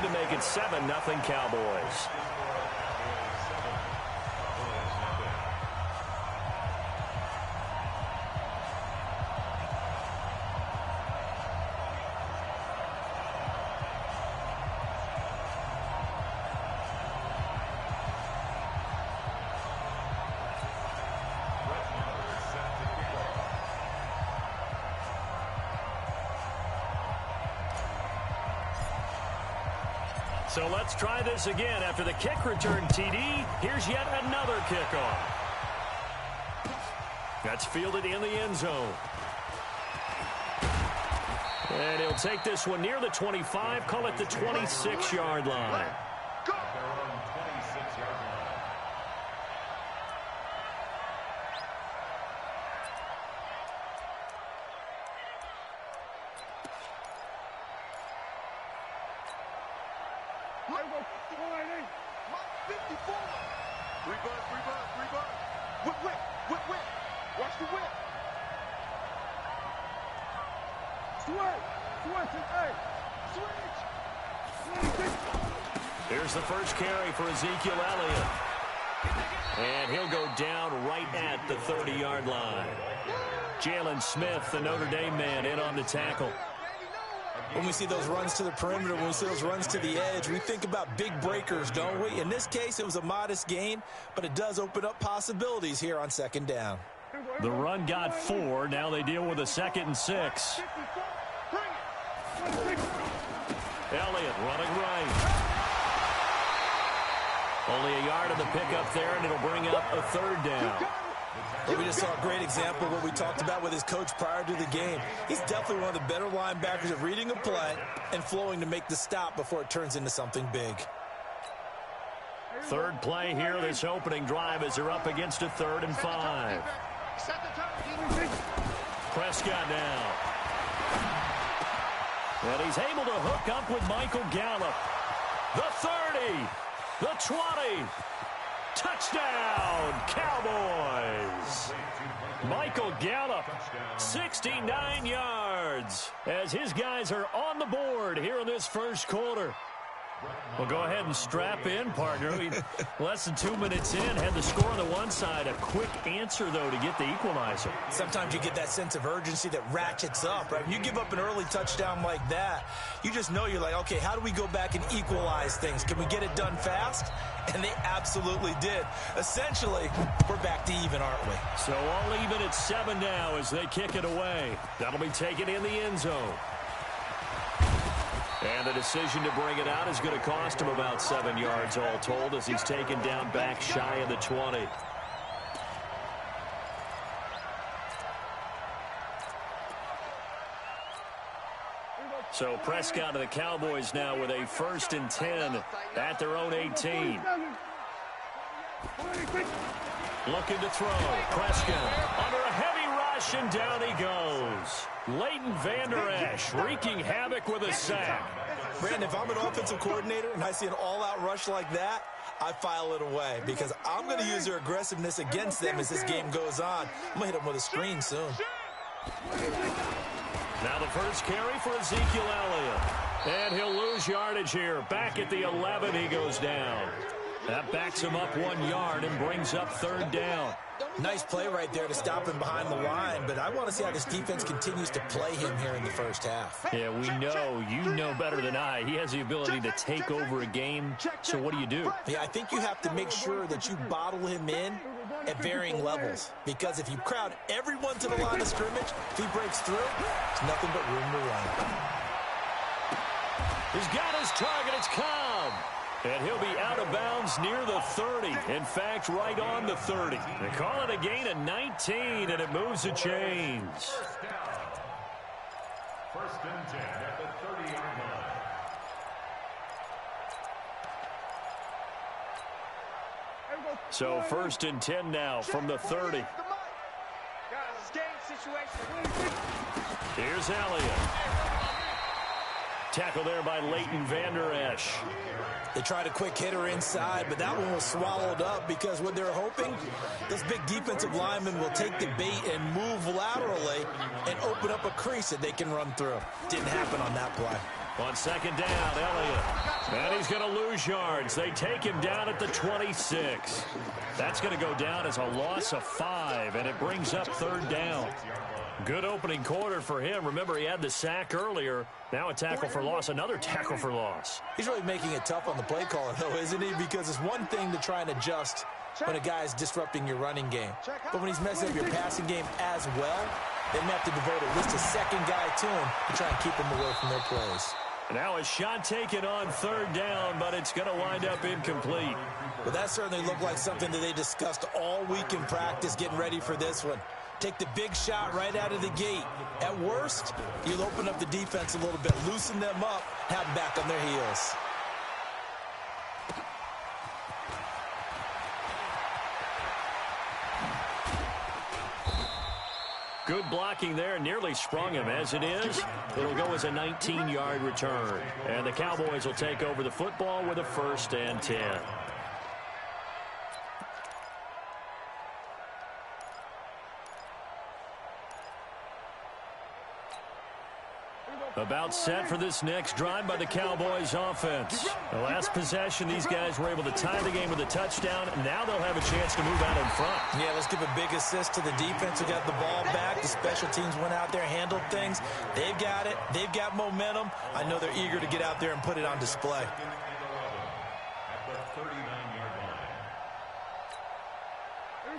to make it 7-0 Cowboys. So let's try this again. After the kick return TD, here's yet another kickoff. That's fielded in the end zone. And he'll take this one near the 25, call it the 26-yard line. Here's the first carry for Ezekiel Elliott. And he'll go down right at the 30-yard line. Jalen Smith, the Notre Dame man, in on the tackle. When we see those runs to the perimeter, when we see those runs to the edge, we think about big breakers, don't we? In this case, it was a modest gain, but it does open up possibilities here on second down. The run got 4. Now they deal with a 2nd and 6. Elliott running right. Only a yard of the pickup there, and it'll bring up a 3rd down. Well, we just saw a great example of what we talked about with his coach prior to the game. He's definitely one of the better linebackers at reading a play and flowing to make the stop before it turns into something big. 3rd play here, this opening drive, as they're up against a 3rd and 5. Prescott now. And he's able to hook up with Michael Gallup. The 30. The 20. Touchdown, Cowboys. Michael Gallup, 69 yards, as his guys are on the board here in this first quarter. Well, go ahead and strap in, partner. Less than 2 minutes in, had the score on the one side. A quick answer, though, to get the equalizer. Sometimes you get that sense of urgency that ratchets up, right? When you give up an early touchdown like that, you just know you're like, okay, how do we go back and equalize things? Can we get it done fast? And they absolutely did. Essentially, we're back to even, aren't we? So all even at 7 now as they kick it away. That'll be taken in the end zone. And the decision to bring it out is going to cost him about 7 yards all told, as he's taken down back shy of the 20. So Prescott of the Cowboys now with a 1st and 10 at their own 18. Looking to throw. Prescott under a heavy rush, and down he goes. Leighton Vander Esch wreaking havoc with a sack. Brandon, if I'm an offensive coordinator and I see an all-out rush like that, I file it away because I'm going to use their aggressiveness against them as this game goes on. I'm going to hit them with a screen soon. Now the first carry for Ezekiel Elliott. And he'll lose yardage here. Back at the 11, he goes down. That backs him up 1 yard and brings up 3rd down. Nice play right there to stop him behind the line, but I want to see how this defense continues to play him here in the first half. Yeah, we know. You know better than I. He has the ability to take over a game. So what do? Yeah, I think you have to make sure that you bottle him in at varying levels, because if you crowd everyone to the line of scrimmage, if he breaks through, there's nothing but room to run. He's got his target. It's Cobb. And he'll be out of bounds near the 30. In fact, right on the 30. They call it a gain of 19, and it moves the chains. 1st and 10 at the 30-yard line. So 1st and 10 now from the 30. Here's Elliott. Tackle there by Leighton Vander Esch. They tried a quick hitter inside, but that one was swallowed up because what they're hoping, those big defensive linemen will take the bait and move laterally and open up a crease that they can run through. Didn't happen on that play. On 2nd down, Elliott. And he's going to lose yards. They take him down at the 26. That's going to go down as a loss of 5, and it brings up 3rd down. Good opening quarter for him. Remember, he had the sack earlier. Now a tackle for loss, another tackle for loss. He's really making it tough on the play caller, though, isn't he? Because it's one thing to try and adjust when a guy's disrupting your running game. But when he's messing up your passing game as well, they may have to devote at least a second guy to him to try and keep him away from their plays. Now a shot taken on 3rd down, but it's going to wind up incomplete. Well, that certainly looked like something that they discussed all week in practice, getting ready for this one. Take the big shot right out of the gate. At worst, you'll open up the defense a little bit, loosen them up, have them back on their heels. Good blocking there, nearly sprung him. As it is, it'll go as a 19-yard return. And the Cowboys will take over the football with a 1st and 10. About set for this next drive by the Cowboys offense. The last possession, these guys were able to tie the game with a touchdown. Now they'll have a chance to move out in front. Yeah, let's give a big assist to the defense who got the ball back. The special teams went out there, handled things. They've got it. They've got momentum. I know they're eager to get out there and put it on display.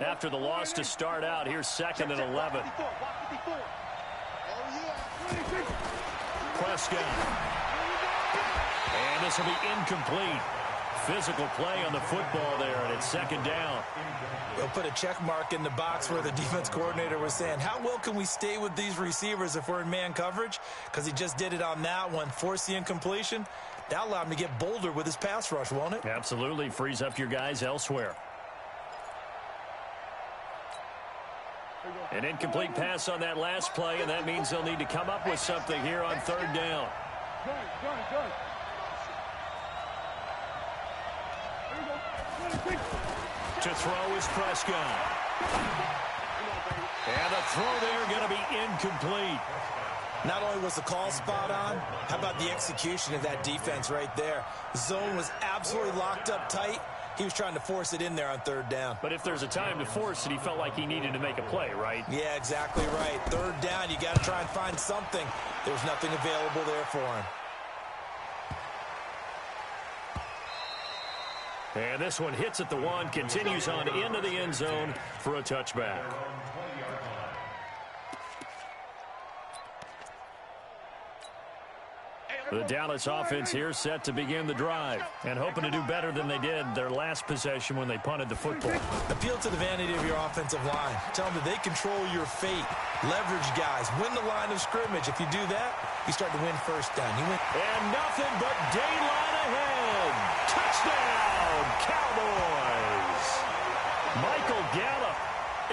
After the loss to start out, here's 2nd and 11. Prescott. And this will be incomplete. Physical play on the football there, and it's 2nd down. They'll put a check mark in the box where the defense coordinator was saying, how well can we stay with these receivers if we're in man coverage? Because he just did it on that one, forced the incompletion. That allowed him to get bolder with his pass rush, won't it? Absolutely. Frees up your guys elsewhere. An incomplete pass on that last play, and that means they'll need to come up with something here on 3rd down. To throw is Prescott. And the throw there going to be incomplete. Not only was the call spot on, how about the execution of that defense right there? The zone was absolutely locked up tight. He was trying to force it in there on 3rd down. But if there's a time to force it, he felt like he needed to make a play, right? Yeah, exactly right. 3rd down, you got to try and find something. There was nothing available there for him. And this one hits at the 1, continues on into the end zone for a touchback. The Dallas offense here set to begin the drive and hoping to do better than they did their last possession when they punted the football. Appeal to the vanity of your offensive line. Tell them that they control your fate. Leverage guys. Win the line of scrimmage. If you do that, you start to win 1st down. And nothing but daylight ahead. Touchdown, Cowboys. Michael Gallup,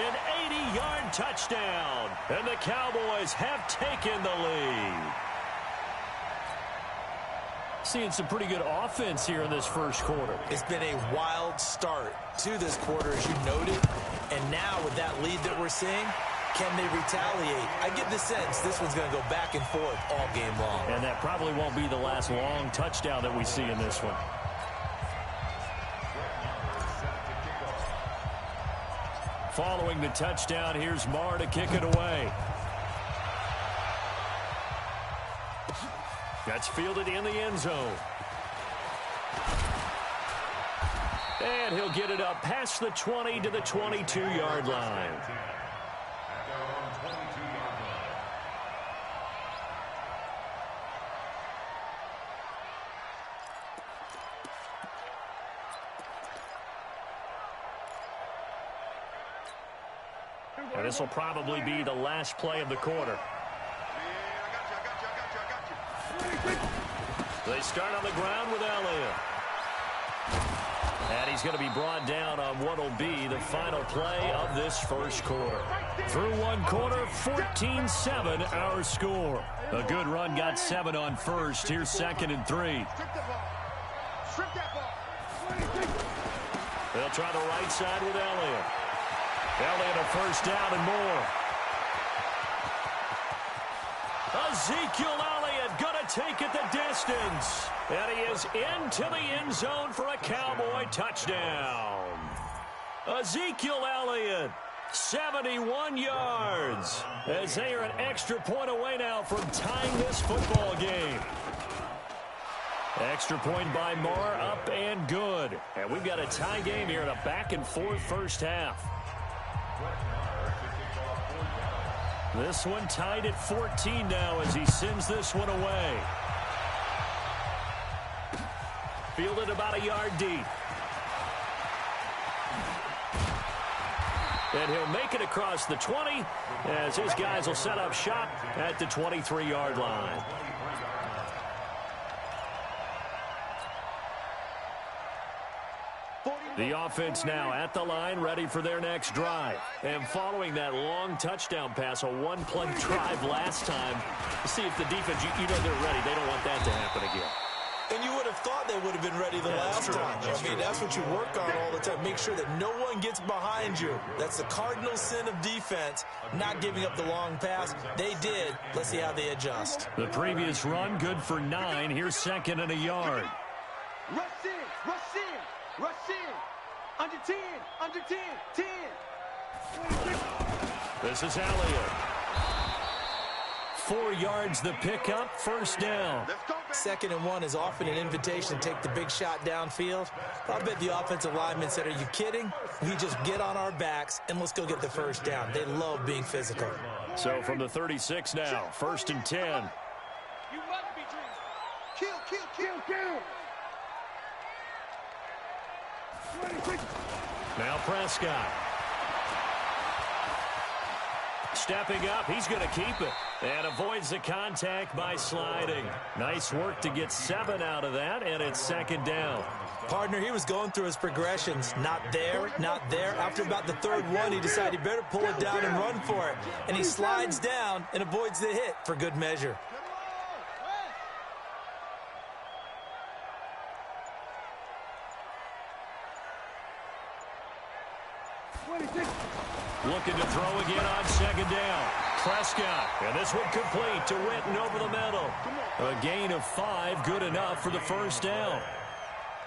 an 80-yard touchdown. And the Cowboys have taken the lead. Seeing some pretty good offense here in this 1st quarter. It's been a wild start to this quarter, as you noted. And now with that lead that we're seeing, can they retaliate? I get the sense this one's going to go back and forth all game long. And that probably won't be the last long touchdown that we see in this one. Following the touchdown, here's Marr to kick it away. That's fielded in the end zone. And he'll get it up past the 20 to the 22-yard line. And this will probably be the last play of the quarter. They start on the ground with Elliott. And he's going to be brought down on what will be the final play of this 1st quarter. Through 1 quarter, 14-7 our score. A good run got 7 on 1st. Here's 2nd and 3. They'll try the right side with Elliott. Elliott a 1st down and more. Ezekiel Elliott going to take it the distance. And he is into the end zone for a Cowboy touchdown. Ezekiel Elliott, 71 yards, as they are an extra point away now from tying this football game. Extra point by Marr, up and good. And we've got a tie game here in a back-and-forth first half. This one tied at 14 now as he sends this one away. Fielded about a yard deep. And he'll make it across the 20 as his guys will set up shop at the 23-yard line. The offense now at the line, ready for their next drive. And following that long touchdown pass, a one-play drive last time, see if the defense, you know they're ready. They don't want that to happen again. And you would have thought they would have been ready the last time. I mean, that's what you work on all the time. Make sure that no one gets behind you. That's the cardinal sin of defense, not giving up the long pass. They did. Let's see how they adjust. The previous run, good for 9. Here's second and a yard. Rush in, rush in, rush in. Under 10, under 10, 10. This is Elliott. 4 yards the pickup, first down. Second and 1 is often an invitation to take the big shot downfield. I bet the offensive lineman said, are you kidding? We just get on our backs and let's go get the first down. They love being physical. So from the 36 now, first and 10. You must be dreaming. Kill, kill, kill, kill. Now Prescott. Stepping up, he's going to keep it. And avoids the contact by sliding. Nice work to get 7 out of that, and it's second down. Partner, he was going through his progressions. Not there, not there. After about the third one, he decided he better pull it down and run for it. And he slides down and avoids the hit for good measure. Looking to throw again on second down. Prescott, and this one complete to Witten over the middle. A gain of 5, good enough for the first down.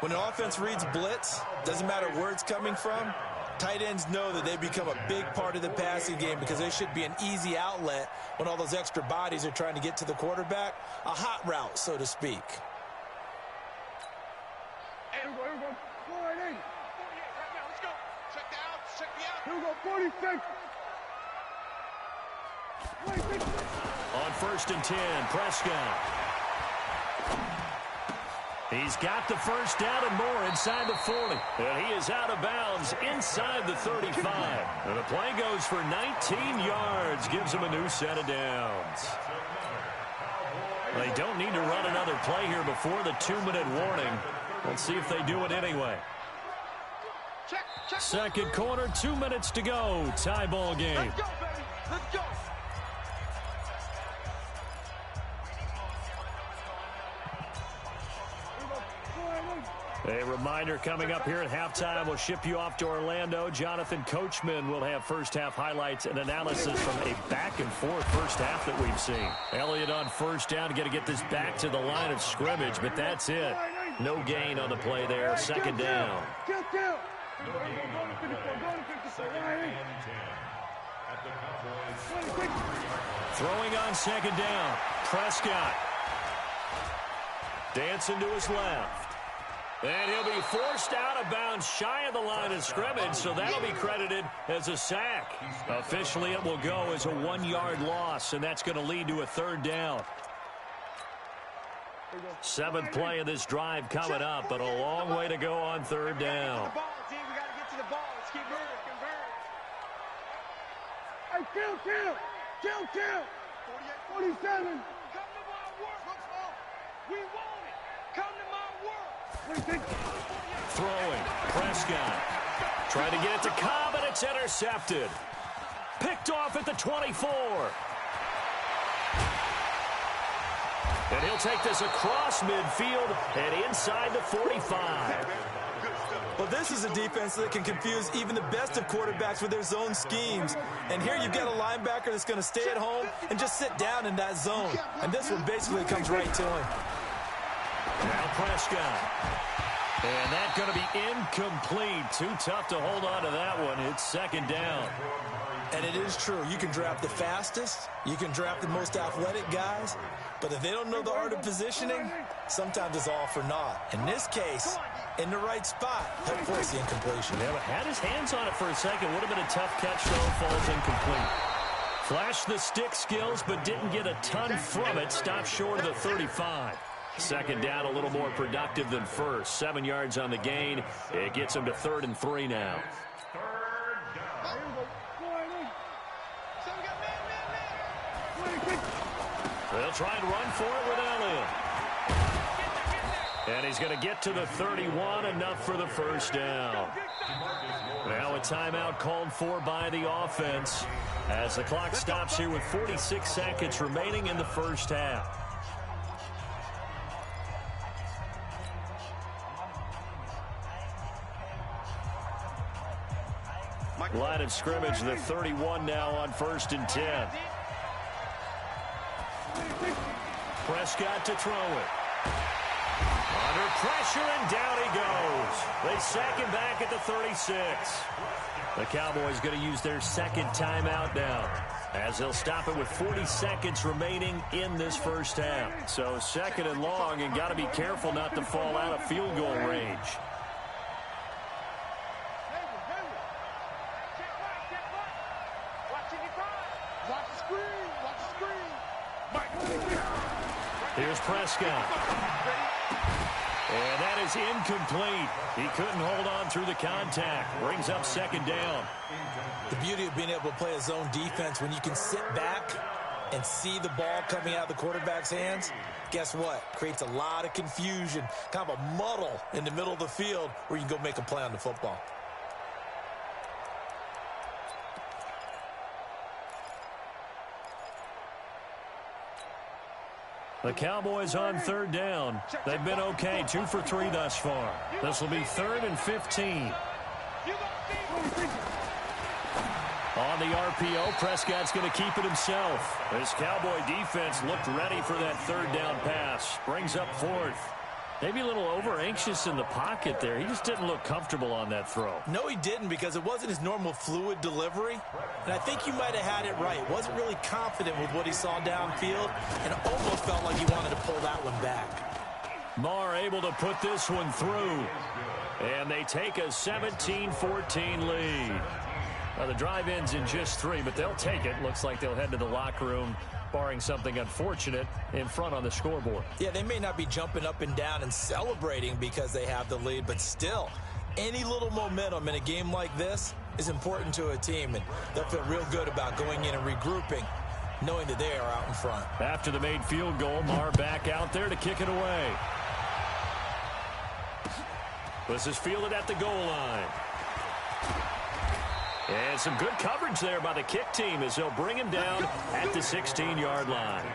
When an offense reads blitz, doesn't matter where it's coming from, tight ends know that they become a big part of the passing game because they should be an easy outlet when all those extra bodies are trying to get to the quarterback. A hot route, so to speak. Here we go. 48. 48 right now. Let's go. Check the out. Check the out. Here we go. 46. On first and 10, Prescott. He's got the first down and more inside the 40. And he is out of bounds inside the 35. And the play goes for 19 yards. Gives him a new set of downs. They don't need to run another play here before the 2-minute warning. Let's see if they do it anyway. Second quarter, 2 minutes to go. Tie ball game. Let's go, baby. Let's go. A reminder coming up here at halftime, we'll ship you off to Orlando. Jonathan Coachman will have first-half highlights and analysis from a back-and-forth first half that we've seen. Elliott on first down, got to get this back to the line of scrimmage, but that's it. No gain on the play there, second down. Throwing on second down, Prescott. Dancing to his left. And he'll be forced out of bounds shy of the line of scrimmage, so that'll be credited as a sack. Officially, it will go as a 1-yard loss, and that's going to lead to a third down. 7th play of this drive coming up, but a long way to go on third down. We got to get to the ball. Let's keep moving. Hey, kill. 47. Come to my work. We want it. Come to my work. Throwing, Prescott. Trying to get it to Cobb, and it's intercepted. Picked off at the 24. And he'll take this across midfield and inside the 45. Well, this is a defense that can confuse even the best of quarterbacks with their zone schemes. And here you've got a linebacker that's going to stay at home and just sit down in that zone. And this one basically comes right to him. Now Prescott. And that's going to be incomplete. Too tough to hold on to that one. It's second down. And it is true. You can draft the fastest. You can draft the most athletic guys. But if they don't know the art of positioning, sometimes it's all for naught. In this case, in the right spot, he'll force the incompletion. Yeah, but had his hands on it for a second. Would have been a tough catch, though. Falls incomplete. Flashed the stick skills, but didn't get a ton from it. Stopped short of the 35. Second down, a little more productive than first. 7 yards on the gain. It gets him to 3rd and 3 now. They'll try and run for it with Elliott. And he's going to get to the 31, enough for the first down. Now a timeout called for by the offense as the clock stops here with 46 seconds remaining in the first half. Line of scrimmage, the 31 now on 1st and 10. Prescott to throw it. Under pressure, and down he goes. They sack him back at the 36. The Cowboys going to use their second timeout now, as they'll stop it with 40 seconds remaining in this first half. So 2nd and long, and got to be careful not to fall out of field goal range. Here's Prescott. And that is incomplete. He couldn't hold on through the contact. Brings up 2nd down. The beauty of being able to play a zone defense when you can sit back and see the ball coming out of the quarterback's hands, guess what? Creates a lot of confusion, kind of a muddle in the middle of the field where you can go make a play on the football. The Cowboys on 3rd down. They've been okay, 2 for 3 thus far. This will be 3rd and 15. On the RPO, Prescott's going to keep it himself. This Cowboy defense looked ready for that 3rd down pass. Brings up 4th. Maybe a little over-anxious in the pocket there. He just didn't look comfortable on that throw. No, he didn't, because it wasn't his normal fluid delivery. And I think you might have had it right. Wasn't really confident with what he saw downfield, and almost felt like he wanted to pull that one back. Marr able to put this one through. And they take a 17-14 lead. Now, the drive ends in just 3, but they'll take it. Looks like they'll head to the locker room, barring something unfortunate, in front on the scoreboard. Yeah, they may not be jumping up and down and celebrating because they have the lead, but still, any little momentum in a game like this is important to a team, and they'll feel real good about going in and regrouping, knowing that they are out in front. After the made field goal, Marr back out there to kick it away. This is fielded at the goal line. And some good coverage there by the kick team as they'll bring him down at the 16-yard line.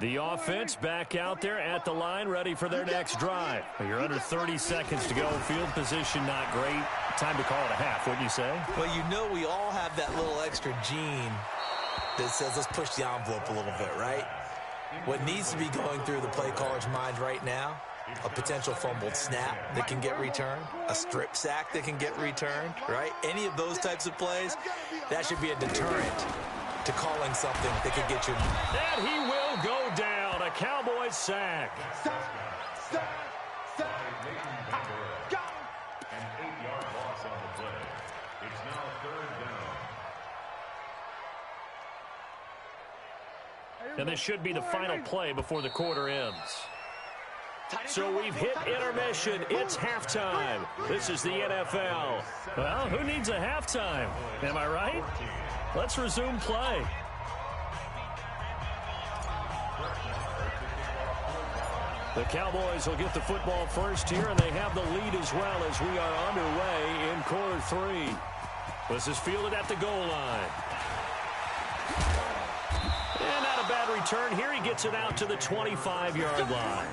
The offense back out there at the line, ready for their next drive. You're under 30 seconds to go. Field position not great. Time to call it a half, wouldn't you say? Well, you know we all have that little extra gene that says let's push the envelope a little bit, right? What needs to be going through the play caller's mind right now, a potential fumbled snap that can get returned, a strip sack that can get returned, right? Any of those types of plays, that should be a deterrent to calling something that could get you. And he will go down. A Cowboys sack. An 8-yard loss on the play. It's now 3rd down. And this should be the final play before the quarter ends. So we've hit intermission. It's halftime. This is the NFL. Well, who needs a halftime? Am I right? Let's resume play. The Cowboys will get the football first here, and they have the lead as well as we are underway in quarter 3. This is fielded at the goal line. And not a bad return here. He gets it out to the 25-yard line.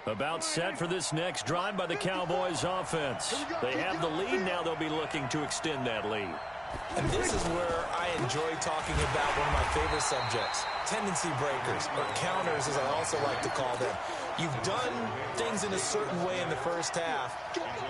About set for this next drive by the Cowboys offense. They have the lead. Now they'll be looking to extend that lead. And this is where I enjoy talking about one of my favorite subjects, tendency breakers, or counters as I also like to call them. You've done things in a certain way in the first half,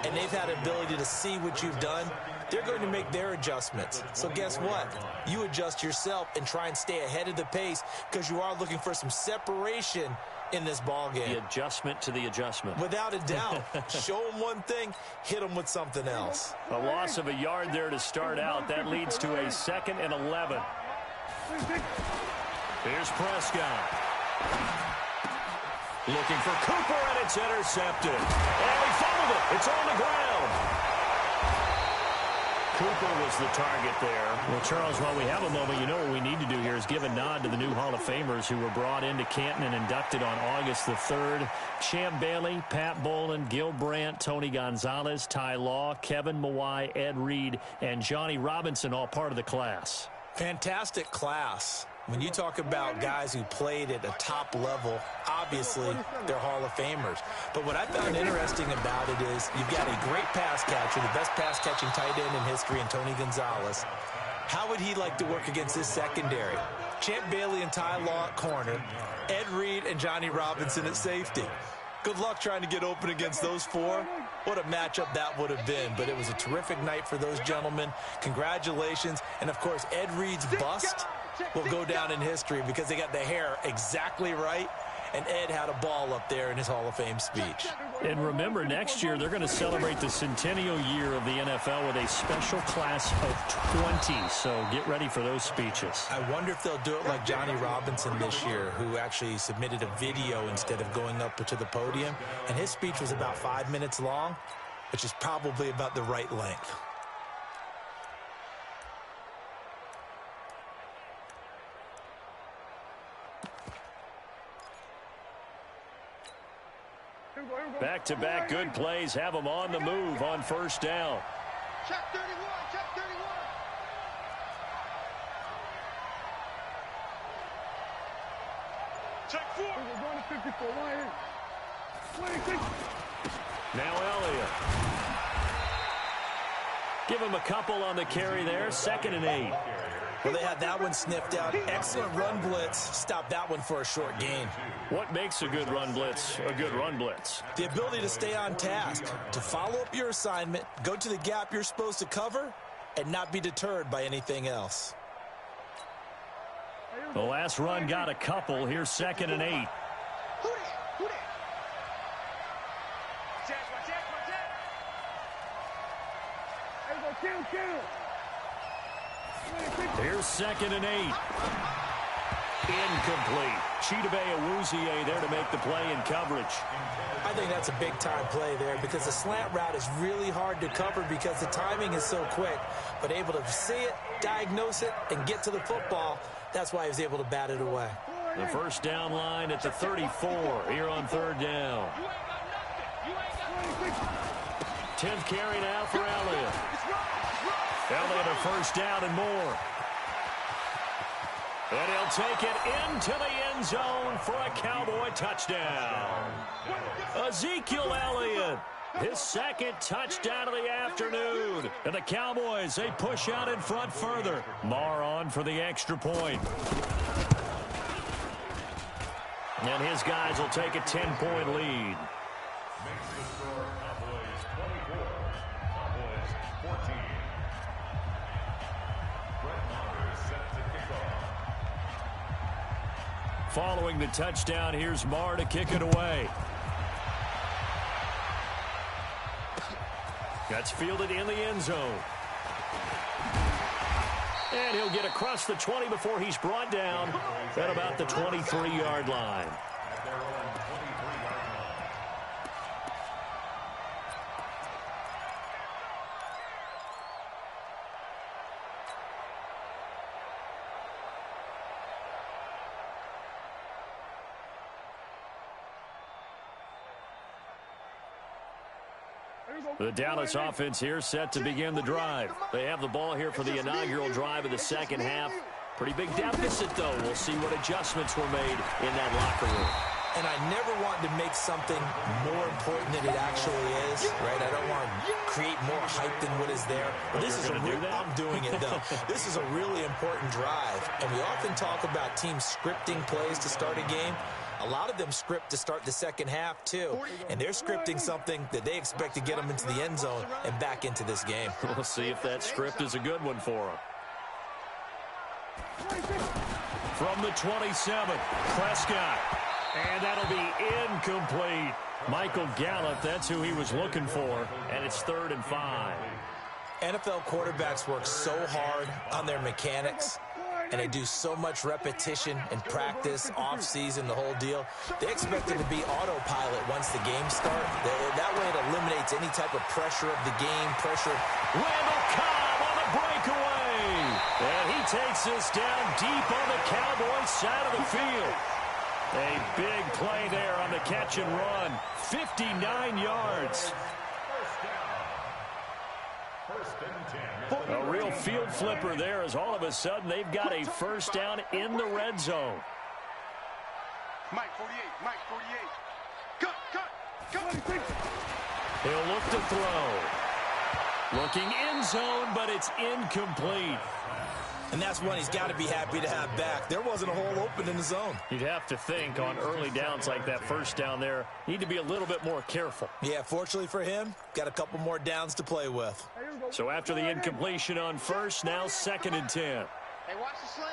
and they've had ability to see what you've done. They're going to make their adjustments. So guess what? You adjust yourself and try and stay ahead of the pace because you are looking for some separation in this ball game. The adjustment to the adjustment. Without a doubt. Show them one thing, hit them with something else. A loss of a yard there to start out. That leads to a 2nd and 11. Here's Prescott. Looking for Cooper, and it's intercepted. And he fumbled it. It's on the ground. Cooper was the target there. Well, Charles, while we have a moment, you know what we need to do here is give a nod to the new Hall of Famers who were brought into Canton and inducted on August the 3rd. Champ Bailey, Pat Bowlen, Gil Brandt, Tony Gonzalez, Ty Law, Kevin Mawai, Ed Reed, and Johnny Robinson, all part of the class. Fantastic class. When you talk about guys who played at a top level, obviously they're Hall of Famers. But what I found interesting about it is you've got a great pass catcher, the best pass-catching tight end in history, in Tony Gonzalez. How would he like to work against his secondary? Champ Bailey and Ty Law at corner, Ed Reed and Johnny Robinson at safety. Good luck trying to get open against those four. What a matchup that would have been. But it was a terrific night for those gentlemen. Congratulations. And, of course, Ed Reed's bust will go down in history because they got the hair exactly right, and Ed had a ball up there in his Hall of Fame speech. And remember, next year they're going to celebrate the centennial year of the NFL with a special class of 20, so get ready for those speeches. I wonder if they'll do it like Johnny Robinson this year, who actually submitted a video instead of going up to the podium, and his speech was about 5 minutes long, which is probably about the right length. Back-to-back good plays have them on the move on first down. Check 31, check 31. Check 4. We're going to 54, right here. 26. Now Elliott. Give him a couple on the carry there, 2nd and 8. Well, they had that one sniffed out. Excellent run blitz. Stop that one for a short gain. What makes a good run blitz a good run blitz? The ability to stay on task, to follow up your assignment, go to the gap you're supposed to cover, and not be deterred by anything else. The last run got a couple. Here's 2nd and 8. Who that? Who that? Check, check, check. Hey, go, kill. Here's 2nd and 8. Incomplete. Chidobe Awuzie there to make the play in coverage. I think that's a big-time play there because the slant route is really hard to cover because the timing is so quick. But able to see it, diagnose it, and get to the football, that's why he was able to bat it away. The first down line at the 34 here on 3rd down. 10th carry now for Elliott. Elliott a first down and more. And he'll take it into the end zone for a Cowboy touchdown. Ezekiel Elliott, his 2nd touchdown of the afternoon. And the Cowboys, they push out in front further. Marr on for the extra point. And his guys will take a 10-point lead. Makes the score Cowboys 24, Cowboys 14. Brett Maher is set to kick off. Following the touchdown, here's Marr to kick it away. That's fielded in the end zone. And he'll get across the 20 before he's brought down at about the 23-yard line. The Dallas offense here set to begin the drive. They have the ball here for the inaugural drive of the second half. Pretty big deficit, though. We'll see what adjustments were made in that locker room. And I never want to make something more important than it actually is, right? I don't want to create more hype than what is there. But this is I'm doing it, though. This is a really important drive. And we often talk about teams scripting plays to start a game. A lot of them script to start the second half, too. And they're scripting something that they expect to get them into the end zone and back into this game. We'll see if that script is a good one for them. From the 27, Prescott. And that'll be incomplete. Michael Gallup, that's who he was looking for. And it's 3rd and 5. NFL quarterbacks work so hard on their mechanics. And they do so much repetition and practice, off-season, the whole deal. They expect it to be autopilot once the game starts. That way it eliminates any type of pressure of the game, Randall Cobb on the breakaway. And he takes this down deep on the Cowboys side of the field. A big play there on the catch and run. 59 yards. A real field flipper there as all of a sudden they've got a first down in the red zone. Mike 48, Mike 48. Cut. He'll look to throw. Looking end zone, but it's incomplete. And that's one he's got to be happy to have back. There wasn't a hole open in the zone. You'd have to think on early downs like that first down there, need to be a little bit more careful. Yeah, fortunately for him, got a couple more downs to play with. So after the incompletion on first, now 2nd and 10. Hey, watch the slant.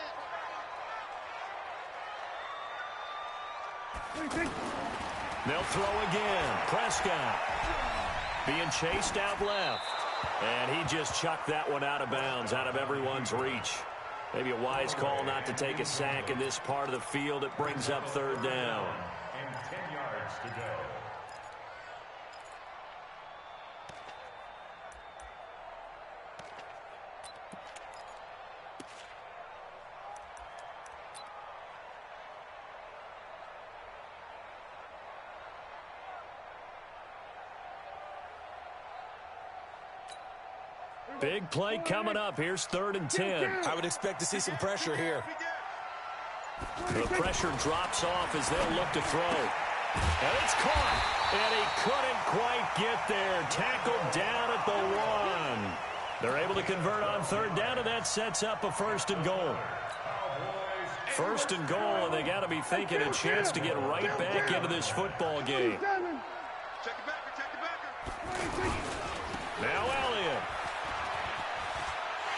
They'll throw again. Prescott being chased out left. And he just chucked that one out of bounds, out of everyone's reach. Maybe a wise call not to take a sack in this part of the field. It brings up 3rd down. And 10 yards to go. Big play coming up. Here's 3rd and 10. I would expect to see some pressure here. The pressure drops off as they'll look to throw. And it's caught. And he couldn't quite get there. Tackled down at the 1. They're able to convert on 3rd down, and that sets up a 1st and goal. 1st and goal, and they got to be thinking a chance to get right back into this football game. Check it back. Now Elliott.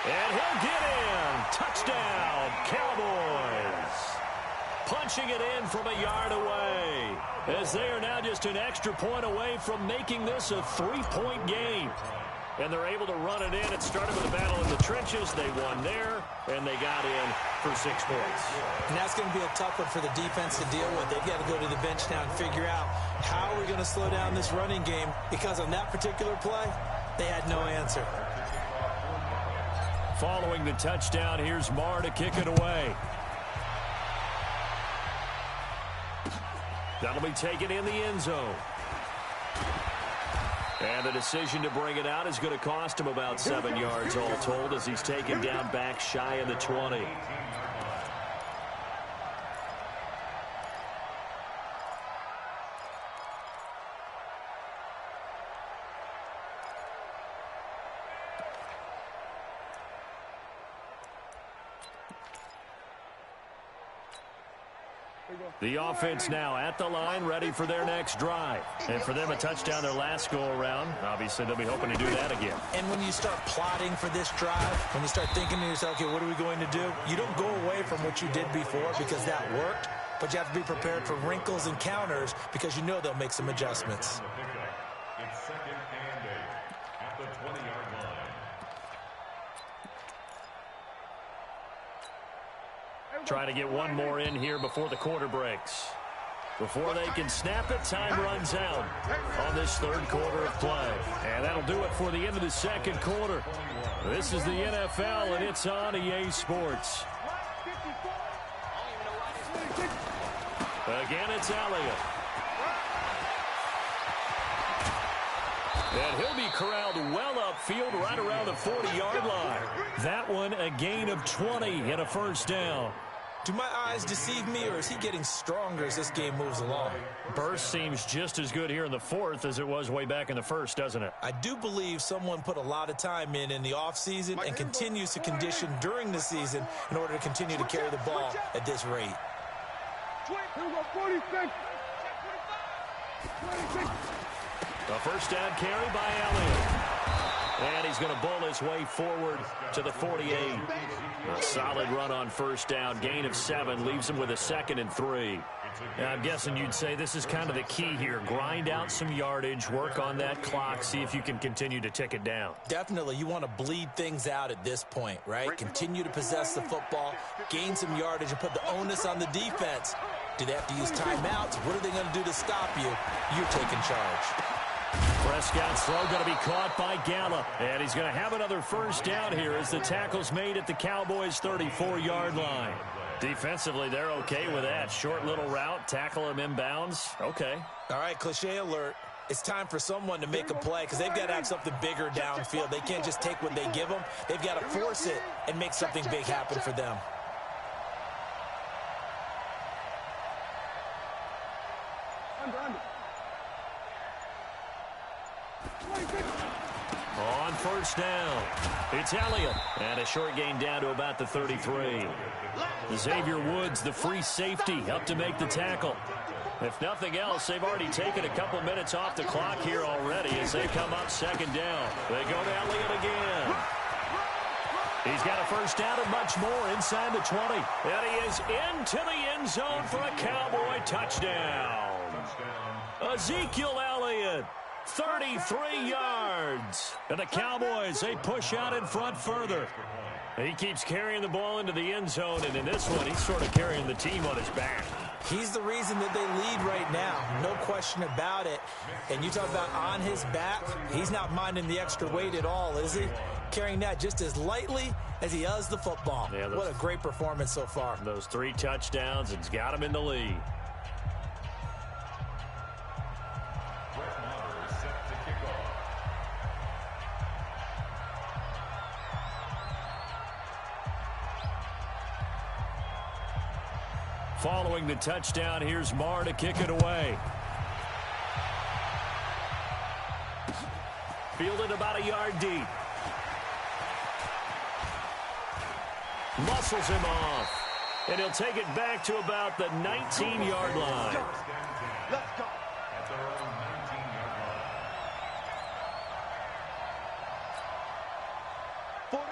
And he'll get in. Touchdown, Cowboys. Punching it in from a yard away, as they are now just an extra point away from making this a 3-point game. And they're able to run it in. It started with a battle in the trenches. They won there, and they got in for 6 points. And that's going to be a tough one for the defense to deal with. They've got to go to the bench now and figure out how are we going to slow down this running game, because on that particular play, they had no answer. Following the touchdown, here's Marr to kick it away. That'll be taken in the end zone. And the decision to bring it out is going to cost him about 7 yards all told, as he's taken down back shy of the 20. The offense now at the line, ready for their next drive. And for them, a touchdown their last go-around. Obviously, they'll be hoping to do that again. And when you start plotting for this drive, when you start thinking to yourself, okay, what are we going to do? You don't go away from what you did before because that worked, but you have to be prepared for wrinkles and counters because you know they'll make some adjustments. It's 2nd and 8 at the Trying to get one more in here before the quarter breaks. Before they can snap it, time runs out on this third quarter of play. And that'll do it for the end of the second quarter. This is the NFL, and it's on EA Sports. Again, it's Elliott. And he'll be corralled well upfield right around the 40-yard line. That one a gain of 20 and a first down. Do my eyes deceive me, or is he getting stronger as this game moves along? Burst seems just as good here in the fourth as it was way back in the first, doesn't it? I do believe someone put a lot of time in the offseason and continues to condition during the season in order to continue to carry the ball at this rate. 46. A first down carry by Elliott. And he's going to bowl his way forward to the 48. A solid run on first down. Gain of 7 leaves him with a 2nd and 3. Now, I'm guessing you'd say this is kind of the key here. Grind out some yardage, work on that clock, see if you can continue to tick it down. Definitely. You want to bleed things out at this point, right? Continue to possess the football, gain some yardage, and put the onus on the defense. Do they have to use timeouts? What are they going to do to stop you? You're taking charge. Prescott's throw going to be caught by Gallup. And he's going to have another first down here as the tackle's made at the Cowboys' 34-yard line. Defensively, they're okay with that. Short little route, tackle him inbounds. Okay. All right, cliche alert. It's time for someone to make a play because they've got to have something bigger downfield. They can't just take what they give them. They've got to force it and make something big happen for them. On first down, it's Elliott. And a short gain down to about the 33. Xavier Woods, the free safety, up to make the tackle. If nothing else, they've already taken a couple minutes off the clock here already as they come up second down. They go to Elliott again. He's got a first down and much more inside the 20. And he is into the end zone for a Cowboy touchdown. Ezekiel Elliott. 33 yards. And the Cowboys, they push out in front further. He keeps carrying the ball into the end zone, and in this one, he's sort of carrying the team on his back. He's the reason that they lead right now. No question about it. And you talk about on his back, he's not minding the extra weight at all, is he? Carrying that just as lightly as he does the football. Yeah, what a great performance so far. Those 3 touchdowns, it's got him in the lead. Following the touchdown, here's Marr to kick it away. Fielded about a yard deep. Muscles him off. And he'll take it back to about the 19-yard line. Let's go.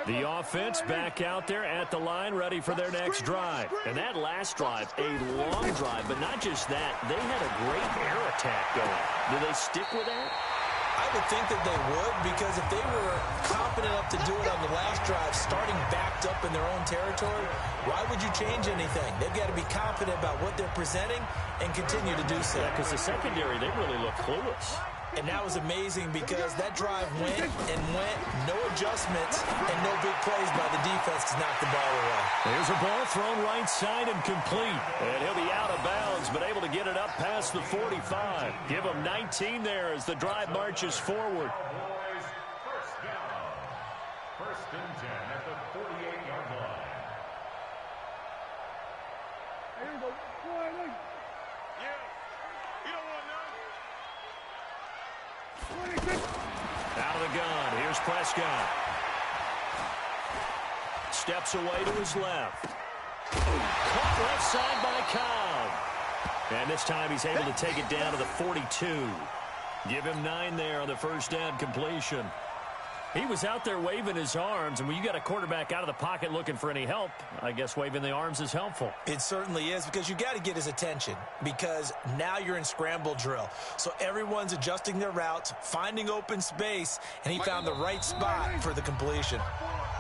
The offense back out there at the line, ready for their next drive. And that last drive, a long drive, but not just that. They had a great air attack going. Do they stick with that? I would think that they would, because if they were confident enough to do it on the last drive, starting backed up in their own territory, why would you change anything? They've got to be confident about what they're presenting and continue to do so. Yeah, because the secondary, they really look clueless. And that was amazing because that drive went and went, no adjustments, and no big plays by the defense to knock the ball away. There's a ball thrown right side and complete. And he'll be out of bounds, but able to get it up past the 45. Give him 19 there as the drive marches forward. First down. First and 10 at the 48-yard line. Here we go. Yeah. You don't want none. Out of the gun, here's Prescott. Steps away to his left. Caught left side by Cobb. And this time he's able to take it down to the 42. Give him 9 there on the first down completion. He was out there waving his arms, and when you got a quarterback out of the pocket looking for any help, I guess waving the arms is helpful. It certainly is, because you got to get his attention, because now you're in scramble drill. So everyone's adjusting their routes, finding open space, and he found the right spot for the completion.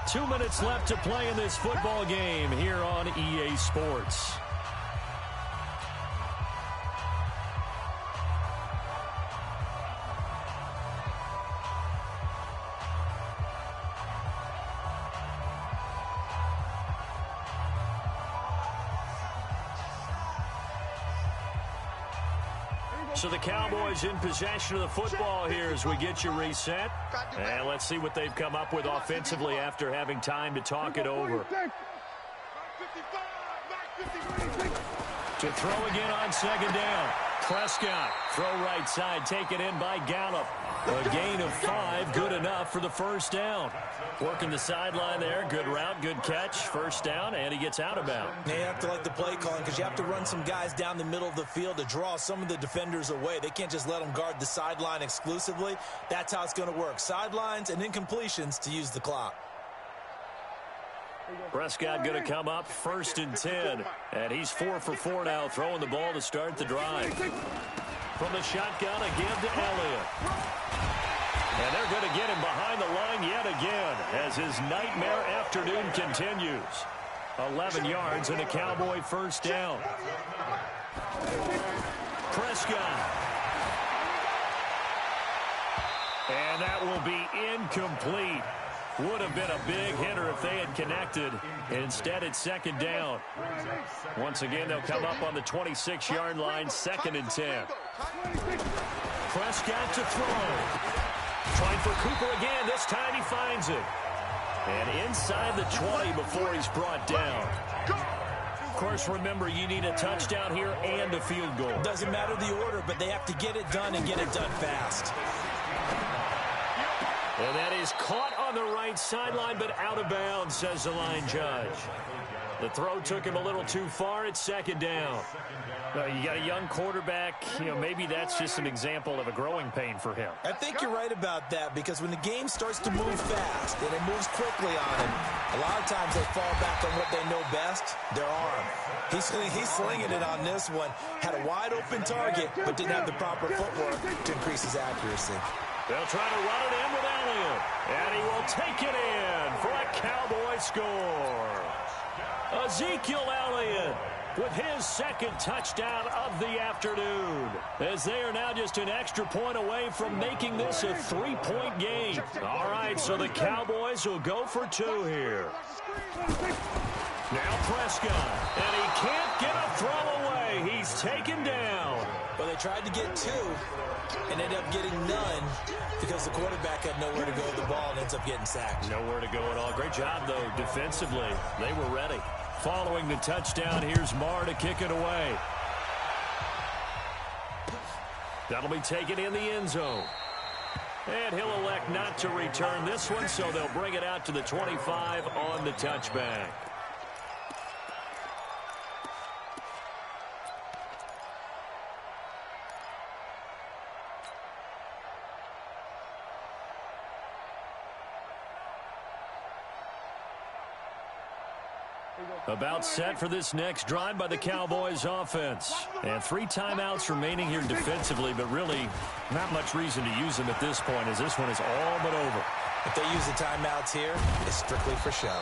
2 minutes left to play in this football game here on EA Sports. So the Cowboys in possession of the football here as we get you reset. And let's see what they've come up with offensively after having time to talk it over. To throw again on second down. Prescott, throw right side, taken in by Gallup. A gain of 5, good enough for the first down. Working the sideline there, good route, good catch, first down, and he gets out of bounds. Now you have to like the play calling because you have to run some guys down the middle of the field to draw some of the defenders away. They can't just let them guard the sideline exclusively. That's how it's going to work. Sidelines and incompletions to use the clock. Prescott going to come up first and 10. And he's 4 for 4 now, throwing the ball to start the drive. From the shotgun, again to Elliott. And they're going to get him behind the line yet again as his nightmare afternoon continues. 11 yards and a Cowboy first down. Prescott. And that will be incomplete. Would have been a big hitter if they had connected. Instead, it's second down. Once again, they'll come up on the 26-yard line, second and 10. Prescott to throw. Trying for Cooper again. This time he finds it. And inside the 20 before he's brought down. Of course, remember, you need a touchdown here and a field goal. Doesn't matter the order, but they have to get it done and get it done fast. And that is caught on the right sideline, but out of bounds, says the line judge. The throw took him a little too far. It's second down. You got a young quarterback. Maybe that's just an example of a growing pain for him. I think you're right about that because when the game starts to move fast and it moves quickly on him, a lot of times they fall back on what they know best, their arm. He's slinging it on this one. Had a wide open target, but didn't have the proper footwork to increase his accuracy. They'll try to run it in with Elliott. And he will take it in for a Cowboy score. Ezekiel Elliott with his second touchdown of the afternoon. As they are now just an extra point away from making this a 3-point game. All right, so the Cowboys will go for 2 here. Now Prescott. And he can't get a throw away. He's taken down. Well, they tried to get 2 and ended up getting none because the quarterback had nowhere to go with the ball and ends up getting sacked. Nowhere to go at all. Great job, though, defensively. They were ready. Following the touchdown, here's Marr to kick it away. That'll be taken in the end zone. And he'll elect not to return this one, so they'll bring it out to the 25 on the touchback. About set for this next drive by the Cowboys offense. And 3 timeouts remaining here defensively, but really not much reason to use them at this point as this one is all but over. If they use the timeouts here, it's strictly for show.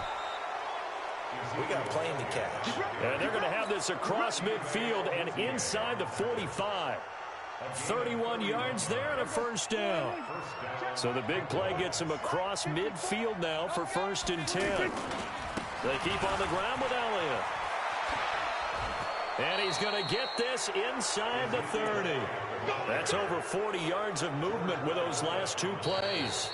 We got a plane to catch. And they're going to have this across midfield and inside the 45. 31 yards there and a first down. So the big play gets him across midfield now for first and 10. They keep on the ground with Elliott. And he's going to get this inside the 30. That's over 40 yards of movement with those last 2 plays.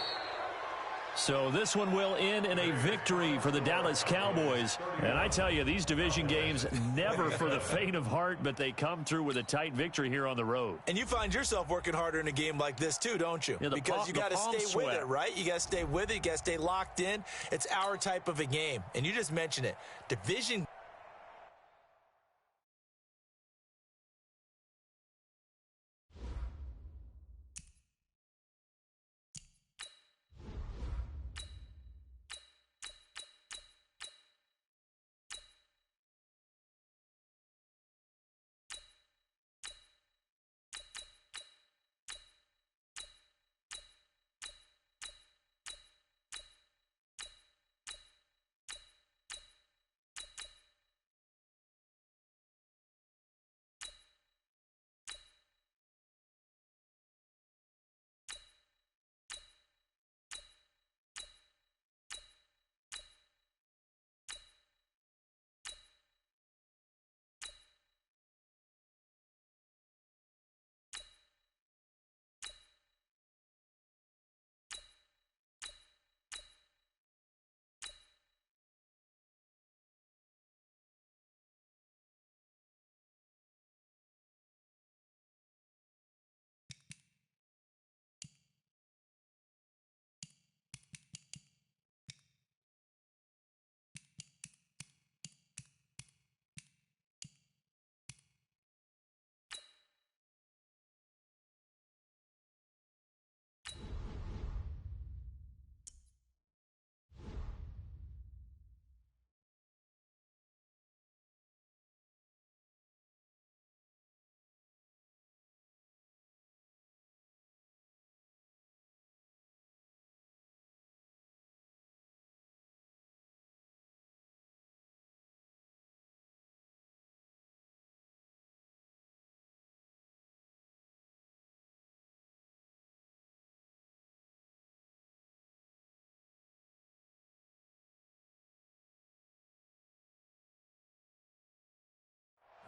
So this one will end in a victory for the Dallas Cowboys. And I tell you, these division games never for the faint of heart, but they come through with a tight victory here on the road. And you find yourself working harder in a game like this too, don't you? Yeah, because you got to stay with it, right? You got to stay with it. You got to stay locked in. It's our type of a game. And you just mentioned it. Division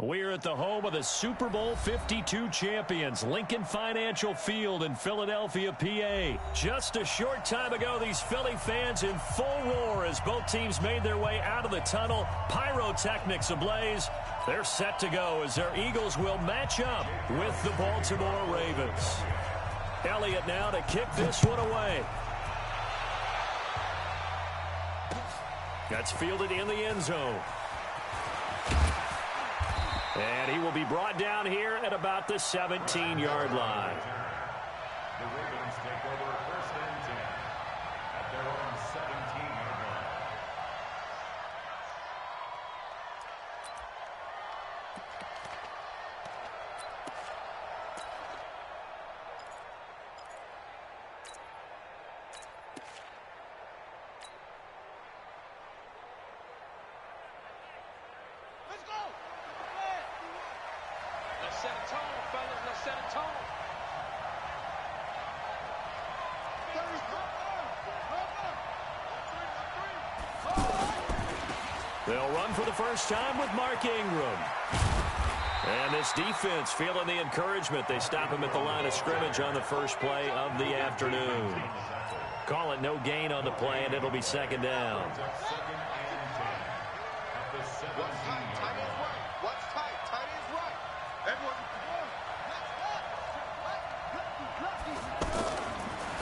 We're at the home of the Super Bowl 52 champions, Lincoln Financial Field in Philadelphia, PA. Just a short time ago, these Philly fans in full roar as both teams made their way out of the tunnel. Pyrotechnics ablaze. They're set to go as their Eagles will match up with the Baltimore Ravens. Elliott now to kick this one away. That's fielded in the end zone. And he will be brought down here at about the 17-yard line. The Ravens take over first and 10 at their own 17-yard line. Let's go! Let's set a tone, fellas. Let's set a tone. They'll run for the first time with Mark Ingram. And this defense feeling the encouragement. They stop him at the line of scrimmage on the first play of the afternoon. Call it no gain on the play, and it'll be second down. Second and 10 at the 17-yard line. What's tight? Tight is right. Everyone,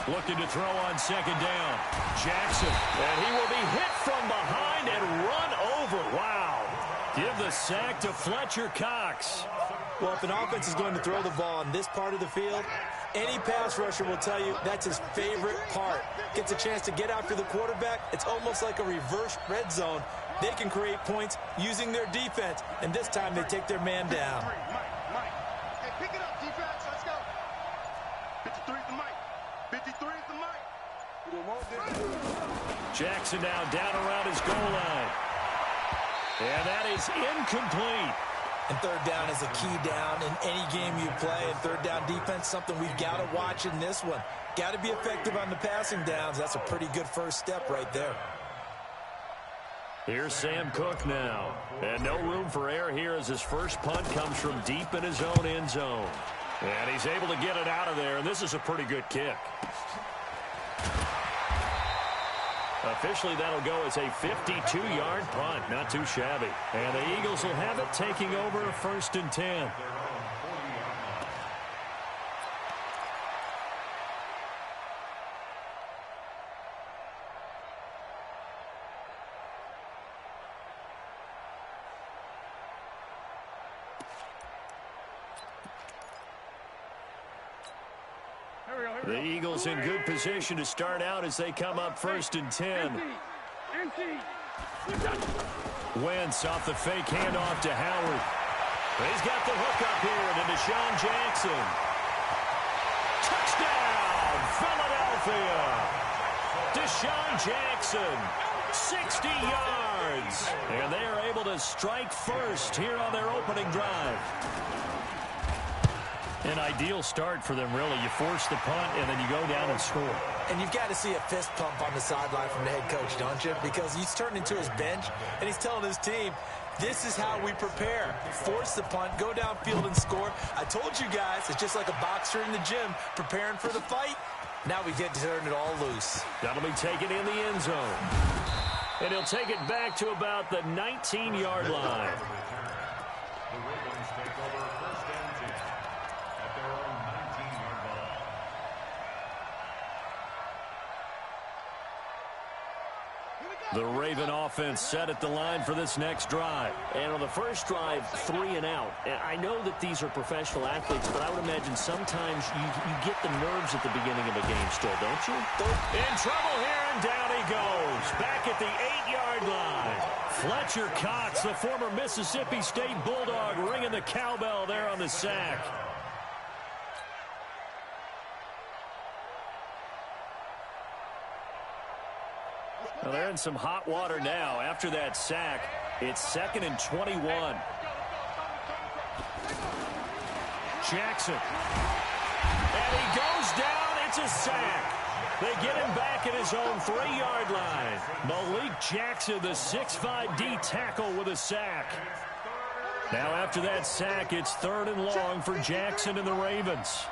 Looking to throw on second down. Jackson, and he will be hit from behind and run over. Wow. Give the sack to Fletcher Cox. Well, if an offense is going to throw the ball on this part of the field, any pass rusher will tell you that's his favorite part. Gets a chance to get after the quarterback. It's almost like a reverse red zone. They can create points using their defense, and this time they take their man down. Mike. Hey, pick it up, defense. Let's go. 53 is the mic. 53 is the mic. We don't want this. Jackson now down around his goal line. And that is incomplete. And third down is a key down in any game you play. And third down defense, something we've got to watch in this one. Got to be effective on the passing downs. That's a pretty good first step right there. Here's Sam Cook now. And no room for error here as his first punt comes from deep in his own end zone. And he's able to get it out of there, and this is a pretty good kick. Officially, that'll go as a 52-yard punt. Not too shabby. And the Eagles will have it, taking over a first and 10. The Eagles in good position to start out as they come up first and 10. Wentz off the fake handoff to Howard. He's got the hook up here to Deshaun Jackson. Touchdown, Philadelphia. Deshaun Jackson, 60 yards. And they are able to strike first here on their opening drive. An ideal start for them, really. You force the punt, and then you go down and score. And you've got to see a fist pump on the sideline from the head coach, don't you? Because he's turned into his bench, and he's telling his team, this is how we prepare. Force the punt, go downfield and score. I told you guys, it's just like a boxer in the gym preparing for the fight. Now we get to turn it all loose. That'll be taken in the end zone. And he'll take it back to about the 19-yard line. The Ravens take over first and 10 at their own 19-yard line. The Raven offense set at the line for this next drive. And on the first drive, 3 and out. And I know that these are professional athletes, but I would imagine sometimes you get the nerves at the beginning of a game still, don't you? In trouble here, and down he goes. Back at the 8-yard line. Fletcher Cox, the former Mississippi State Bulldog, ringing the cowbell there on the sack. Well, they're in some hot water now. After that sack, it's 2nd and 21. Jackson. And he goes down. It's a sack. They get him back at his own 3-yard line. Malik Jackson, the 6'5" D tackle with a sack. Now after that sack, it's 3rd and long for Jackson and the Ravens.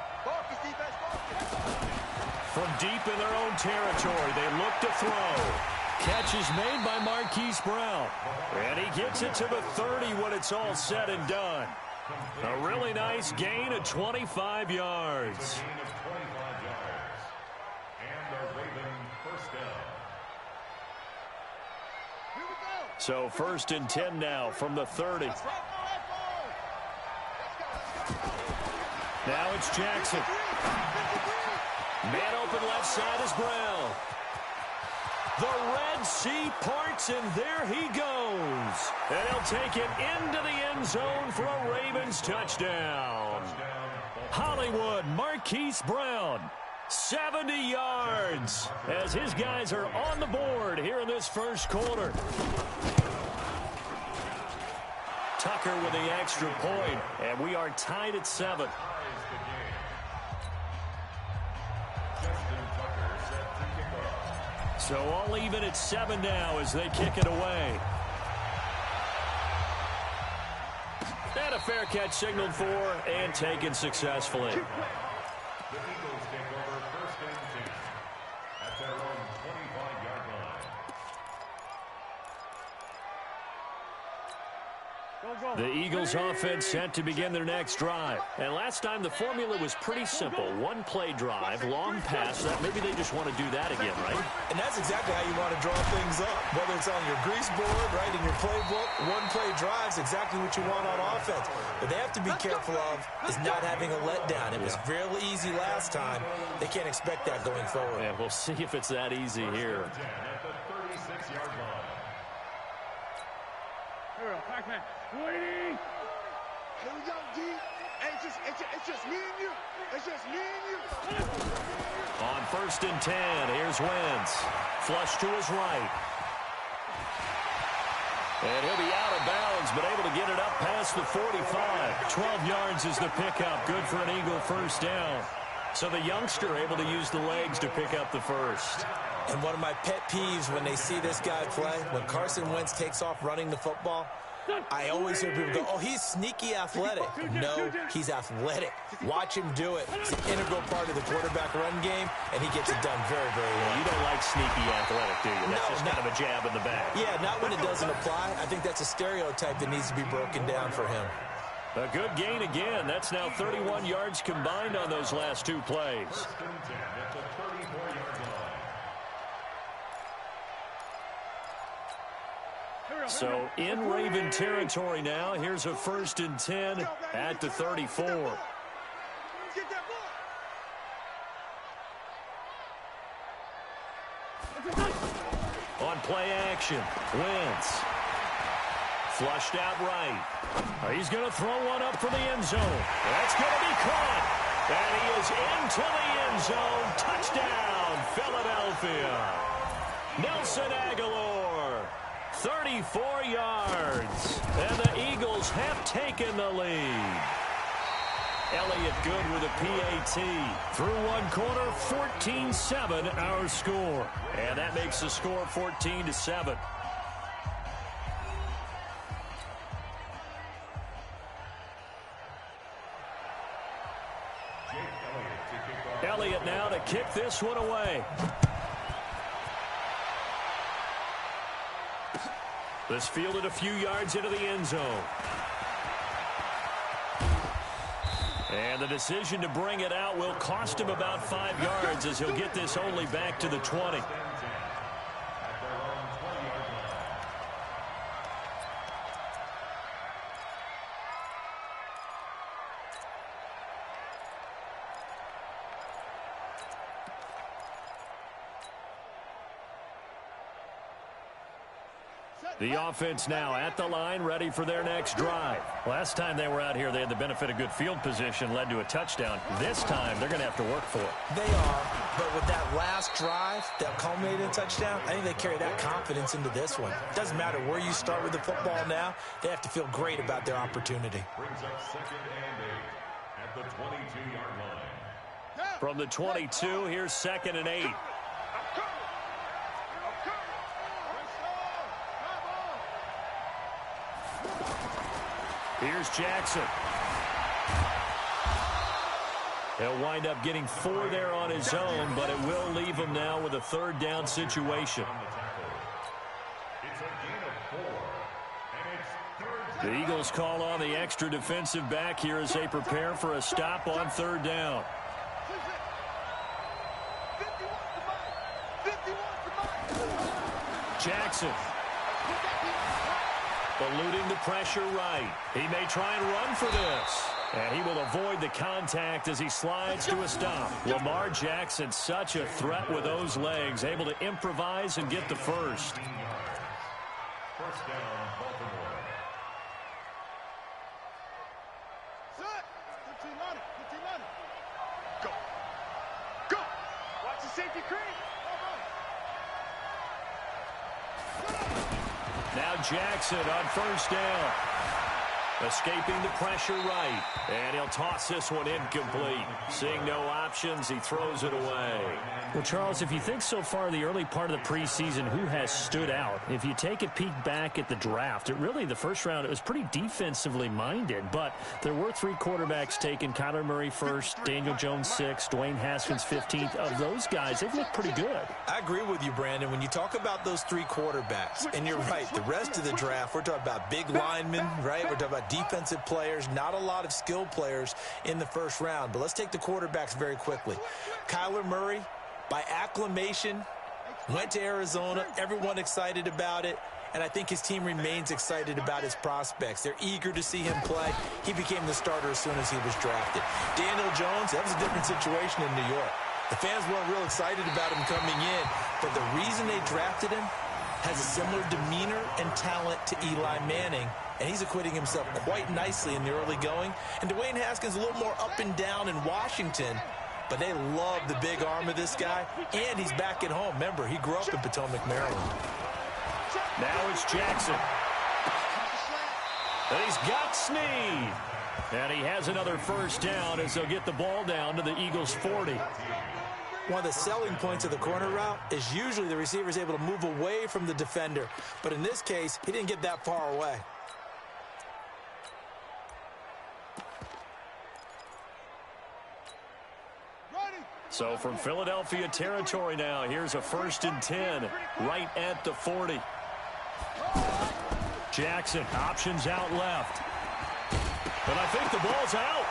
From deep in their own territory, they look to throw. Catch is made by Marquise Brown. And he gets it to the 30 when it's all said and done. A really nice gain of 25 yards. So 1st and 10 now from the 30. Now it's Jackson. Man open left side is Brown. The Red Sea parts, and there he goes. And he'll take it into the end zone for a Ravens touchdown. Hollywood Marquise Brown, 70 yards, as his guys are on the board here in this first quarter. Tucker with the extra point, and we are tied at 7. So all even at 7 now as they kick it away. And a fair catch signaled for and taken successfully. The Eagles take over 1st and 10 at their own 25-yard line. The Eagles offense set to begin their next drive. And last time the formula was pretty simple. One-play drive, long pass. Maybe they just want to do that again, right? And that's exactly how you want to draw things up. Whether it's on your grease board, right, in your playbook, one-play drive's exactly what you want on offense. But they have to be careful of is not having a letdown. It was real easy last time. They can't expect that going forward. Yeah, we'll see if it's that easy here. At the 36-yard line. Here we go, Pac-Man. Waiting. Here we go, D. It's just me and you. It's just me and you. On 1st and 10, here's Wentz. Flush to his right. And he'll be out of bounds, but able to get it up past the 45. 12 yards is the pickup. Good for an Eagle first down. So the youngster able to use the legs to pick up the first. And one of my pet peeves when they see this guy play, when Carson Wentz takes off running the football, I always hear people go, oh, he's sneaky athletic. No, he's athletic. Watch him do it. It's an integral part of the quarterback run game, and he gets it done very, very well. You don't like sneaky athletic, do you? That's just kind of a jab in the back. Yeah, not when it doesn't apply. I think that's a stereotype that needs to be broken down for him. A good gain again. That's now 31 yards combined on those last 2 plays. 1st and 10 at the 34-yard line. So in Raven territory now. Here's a 1st and 10 at the 34. Get that ball. On play action, Wentz. Flushed out right. He's going to throw one up for the end zone. That's going to be caught. And he is into the end zone. Touchdown, Philadelphia. Nelson Aguilar, 34 yards. And the Eagles have taken the lead. Elliott good with a PAT. Through one quarter, 14-7 our score. And that makes the score 14-7. Elliott now to kick this one away. This fielded a few yards into the end zone. And the decision to bring it out will cost him about 5 yards as he'll get this only back to the 20. The offense now at the line, ready for their next drive. Last time they were out here, they had the benefit of good field position, led to a touchdown. This time, they're going to have to work for it. They are, but with that last drive that culminated in a touchdown, I think they carry that confidence into this one. Doesn't matter where you start with the football now, they have to feel great about their opportunity. Brings up 2nd and 8 at the 22-yard line. From the 22, here's 2nd and 8. Here's Jackson. He'll wind up getting 4 there on his own, but it will leave him now with a third down situation. It's a gain of 4, and it's third The down. Eagles call on the extra defensive back here as they prepare for a stop on third down. 51 to Mike. Jackson. Eluding the pressure right. He may try and run for this. And he will avoid the contact as he slides to a stop. Lamar Jackson, such a threat with those legs, able to improvise and get the first. First down, Baltimore. Set. 15 on it. 15 on it. Go. Go. Watch the safety creep. Now Jackson on first down. Escaping the pressure right. And he'll toss this one incomplete. Seeing no options, he throws it away. Well, Charles, if you think so far the early part of the preseason, who has stood out? If you take a peek back at the draft, the first round, it was pretty defensively minded. But there were 3 quarterbacks taken. Kyler Murray first, Daniel Jones 6th, Dwayne Haskins 15th. Of those guys, they've looked pretty good. I agree with you, Brandon. When you talk about those 3 quarterbacks, and you're right, the rest of the draft, we're talking about big linemen, right? We're talking about defensive players, not a lot of skilled players in the first round. But let's take the quarterbacks very quickly. Kyler Murray, by acclamation, went to Arizona. Everyone excited about it. And I think his team remains excited about his prospects. They're eager to see him play. He became the starter as soon as he was drafted. Daniel Jones, that was a different situation in New York. The fans weren't real excited about him coming in. But the reason they drafted him has a similar demeanor and talent to Eli Manning. And he's acquitting himself quite nicely in the early going. And Dwayne Haskins a little more up and down in Washington. But they love the big arm of this guy. And he's back at home. Remember, he grew up in Potomac, Maryland. Now it's Jackson. And he's got Snead. And he has another first down as they'll get the ball down to the Eagles' 40. One of the selling points of the corner route is usually the receiver is able to move away from the defender. But in this case, he didn't get that far away. So from Philadelphia territory now, here's a 1st and 10 right at the 40. Jackson, options out left. But I think the ball's out.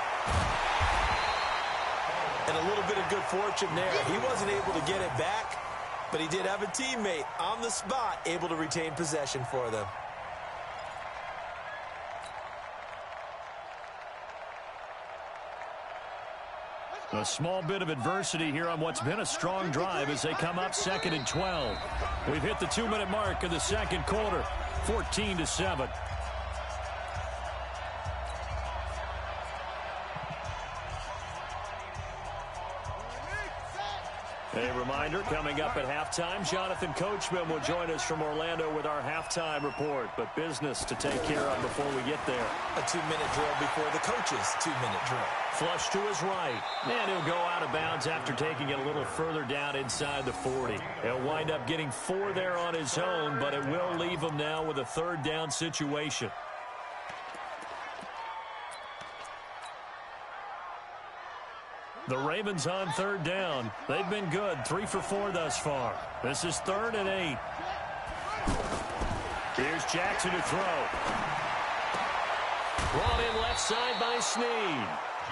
And a little bit of good fortune there. He wasn't able to get it back, but he did have a teammate on the spot able to retain possession for them. A small bit of adversity here on what's been a strong drive as they come up 2nd and 12. We've hit the 2-minute mark of the second quarter, 14-7. A reminder, coming up at halftime, Jonathan Coachman will join us from Orlando with our halftime report. But business to take care of before we get there. A 2-minute drill before the coach's 2-minute drill. Flush to his right. And he'll go out of bounds after taking it a little further down inside the 40. He'll wind up getting 4 there on his own, but it will leave him now with a third down situation. The Ravens on third down. They've been good, 3 for 4 thus far. This is 3rd and 8. Here's Jackson to throw. Brought in left side by Snead.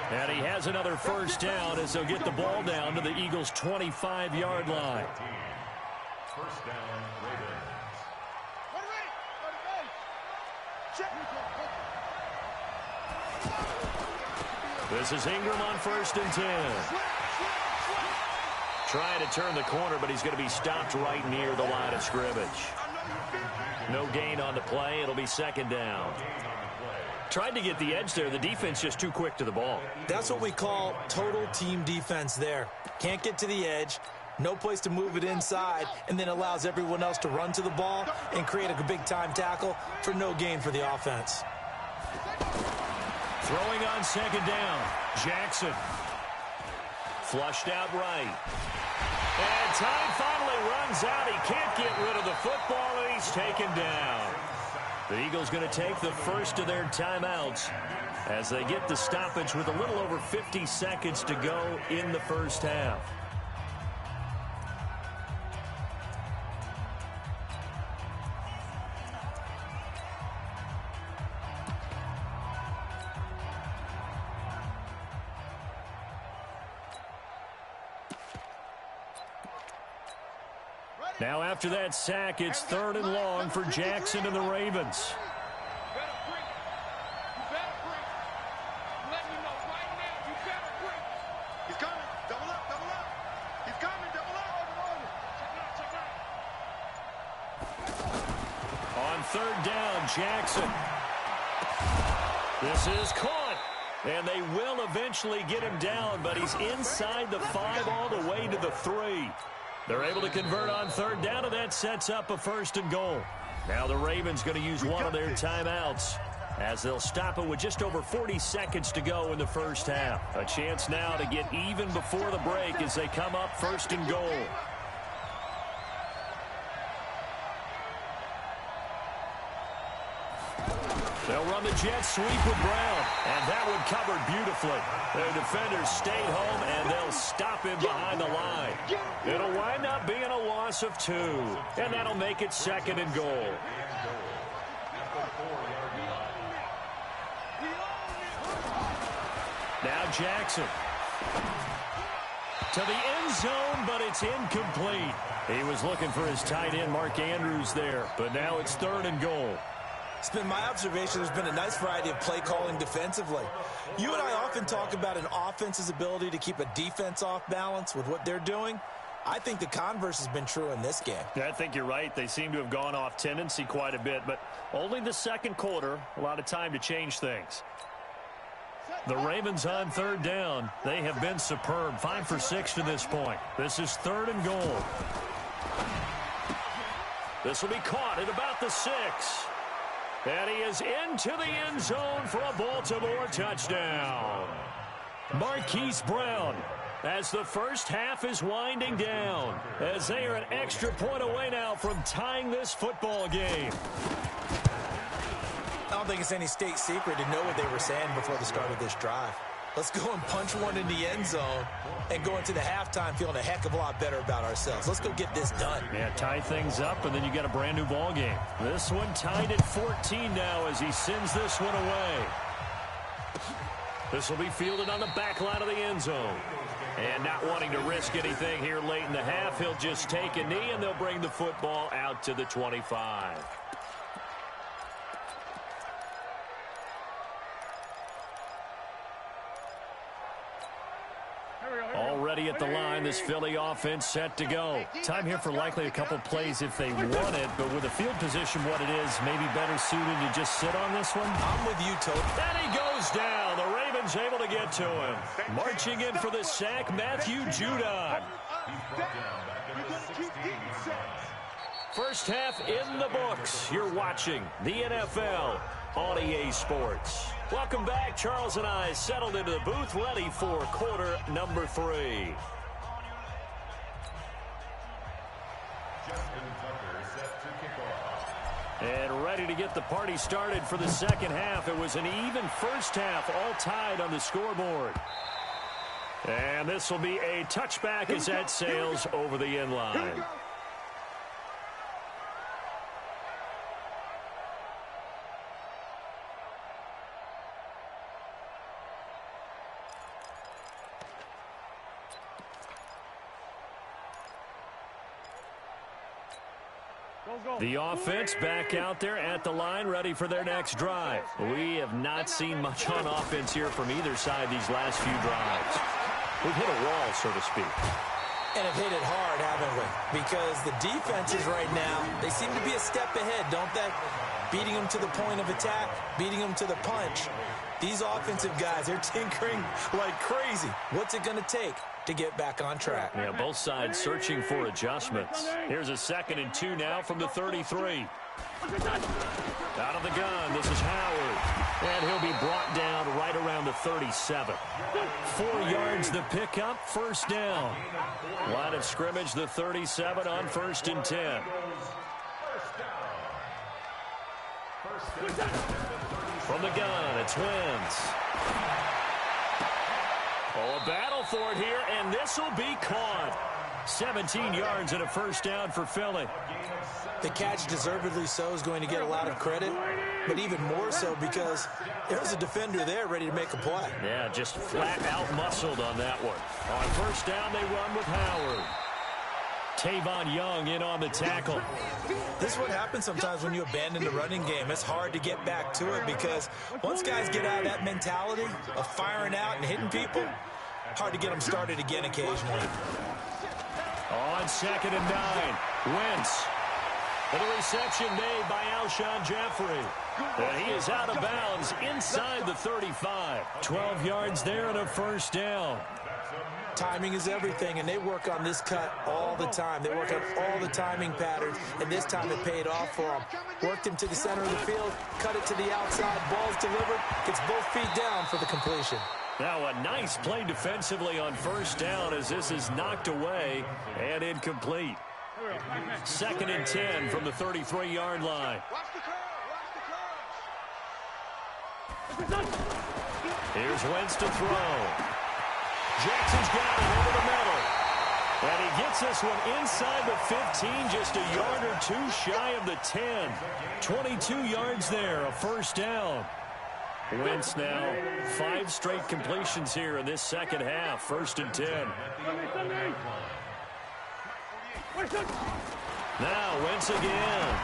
And he has another first down as they'll get the ball down to the Eagles' 25-yard line. First down, Ravens. This is Ingram on 1st and 10. Trying to turn the corner, but he's going to be stopped right near the line of scrimmage. No gain on the play. It'll be 2nd down. Tried to get the edge there. The defense just too quick to the ball. That's what we call total team defense there. Can't get to the edge, no place to move it inside, and then allows everyone else to run to the ball and create a big-time tackle for no gain for the offense. Throwing on 2nd down, Jackson. Flushed out right. And time finally runs out. He can't get rid of the football, and he's taken down. The Eagles going to take the first of their timeouts as they get the stoppage with a little over 50 seconds to go in the first half. Now after that sack, it's 3rd and long for Jackson and the Ravens. He's coming. Double up, double up. He's coming, double up. On 3rd down, Jackson. This is caught. And they will eventually get him down, but he's inside the 5 all the way to the 3. They're able to convert on 3rd down, and that sets up a 1st and goal. Now the Ravens going to use one of their timeouts as they'll stop it with just over 40 seconds to go in the first half. A chance now to get even before the break as they come up 1st and goal. They'll run the jet sweep with Brown, and that one covered beautifully. Their defenders stayed home, and they'll stop him behind the line. It'll wind up being a loss of 2, and that'll make it 2nd and goal. Now Jackson to the end zone, but it's incomplete. He was looking for his tight end, Mark Andrews, there, but now it's 3rd and goal. It's been my observation there's been a nice variety of play calling defensively. You and I often talk about an offense's ability to keep a defense off balance with what they're doing. I think the converse has been true in this game. Yeah, I think you're right. They seem to have gone off tendency quite a bit, but only the 2nd quarter, a lot of time to change things. The Ravens on 3rd down. They have been superb. 5 for 6 to this point. This is 3rd and goal. This will be caught at about the 6. And he is into the end zone for a Baltimore touchdown. Marquise Brown, as the first half is winding down, as they are an extra point away now from tying this football game. I don't think it's any state secret to know what they were saying before the start of this drive. Let's go and punch one in the end zone and go into the halftime feeling a heck of a lot better about ourselves. Let's go get this done. Yeah, tie things up, and then you get a brand new ball game. This one tied at 14 now as he sends this one away. This will be fielded on the back line of the end zone. And not wanting to risk anything here late in the half, he'll just take a knee, and they'll bring the football out to the 25. Already at the line, this Philly offense set to go. Time here for likely a couple plays if they want it, but with the field position what it is, maybe better suited to just sit on this one. I'm with you, Toby. And he goes down. The Ravens able to get to him. Marching in for the sack, Matthew Judon. First half in the books. You're watching the NFL on EA Sports. Welcome back. Charles and I settled into the booth, ready for quarter number 3. And ready to get the party started for the second half. It was an even first half, all tied on the scoreboard. And this will be a touchback as that sails over the end line. The offense back out there at the line, ready for their next drive. We have not seen much on offense here from either side these last few drives. We've hit a wall, so to speak. And have hit it hard, haven't we? Because the defenses right now, they seem to be a step ahead, don't they? Beating them to the point of attack, beating them to the punch. These offensive guys, they're tinkering like crazy. What's it going to take to get back on track? Yeah, both sides searching for adjustments. Here's a 2nd and 2 now from the 33. Out of the gun, this is Howard. And he'll be brought down right around the 37. 4 yards the pickup, first down. Line of scrimmage, the 37 on 1st and 10. From the gun, it's Wentz. Oh, a battle for it here, and this will be caught. 17 yards and a first down for Philly. The catch, deservedly so, is going to get a lot of credit, but even more so because there's a defender there ready to make a play. Yeah, just flat out muscled on that one. On first down, they run with Howard. Tavon Young in on the tackle. This is what happens sometimes when you abandon the running game. It's hard to get back to it because once guys get out of that mentality of firing out and hitting people, hard to get them started again occasionally. On 2nd and 9, Wentz. And a reception made by Alshon Jeffrey. And he is out of bounds inside the 35. 12 yards there and a first down. Timing is everything, and they work on this cut all the time. They work on all the timing patterns, and this time it paid off for them. Worked him to the center of the field, cut it to the outside, ball's delivered, gets both feet down for the completion. Now a nice play defensively on first down as this is knocked away and incomplete. 2nd and 10 from the 33-yard line. Here's Wentz to throw. Jackson's got it over the middle. And he gets this one inside the 15, just a yard or two shy of the 10. 22 yards there, a first down. Wentz now 5 straight completions here in this second half. 1st and 10. Now Wentz again.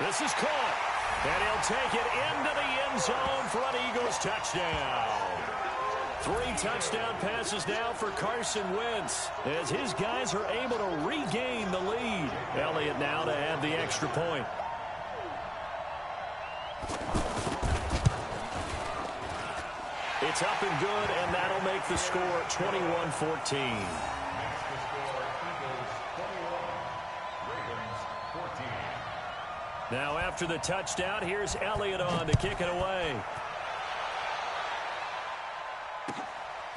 This is caught. And he'll take it into the end zone for an Eagles touchdown. 3 touchdown passes now for Carson Wentz as his guys are able to regain the lead. Elliott now to add the extra point. It's up and good, and that'll make the score 21-14. Now after the touchdown, here's Elliott on to kick it away.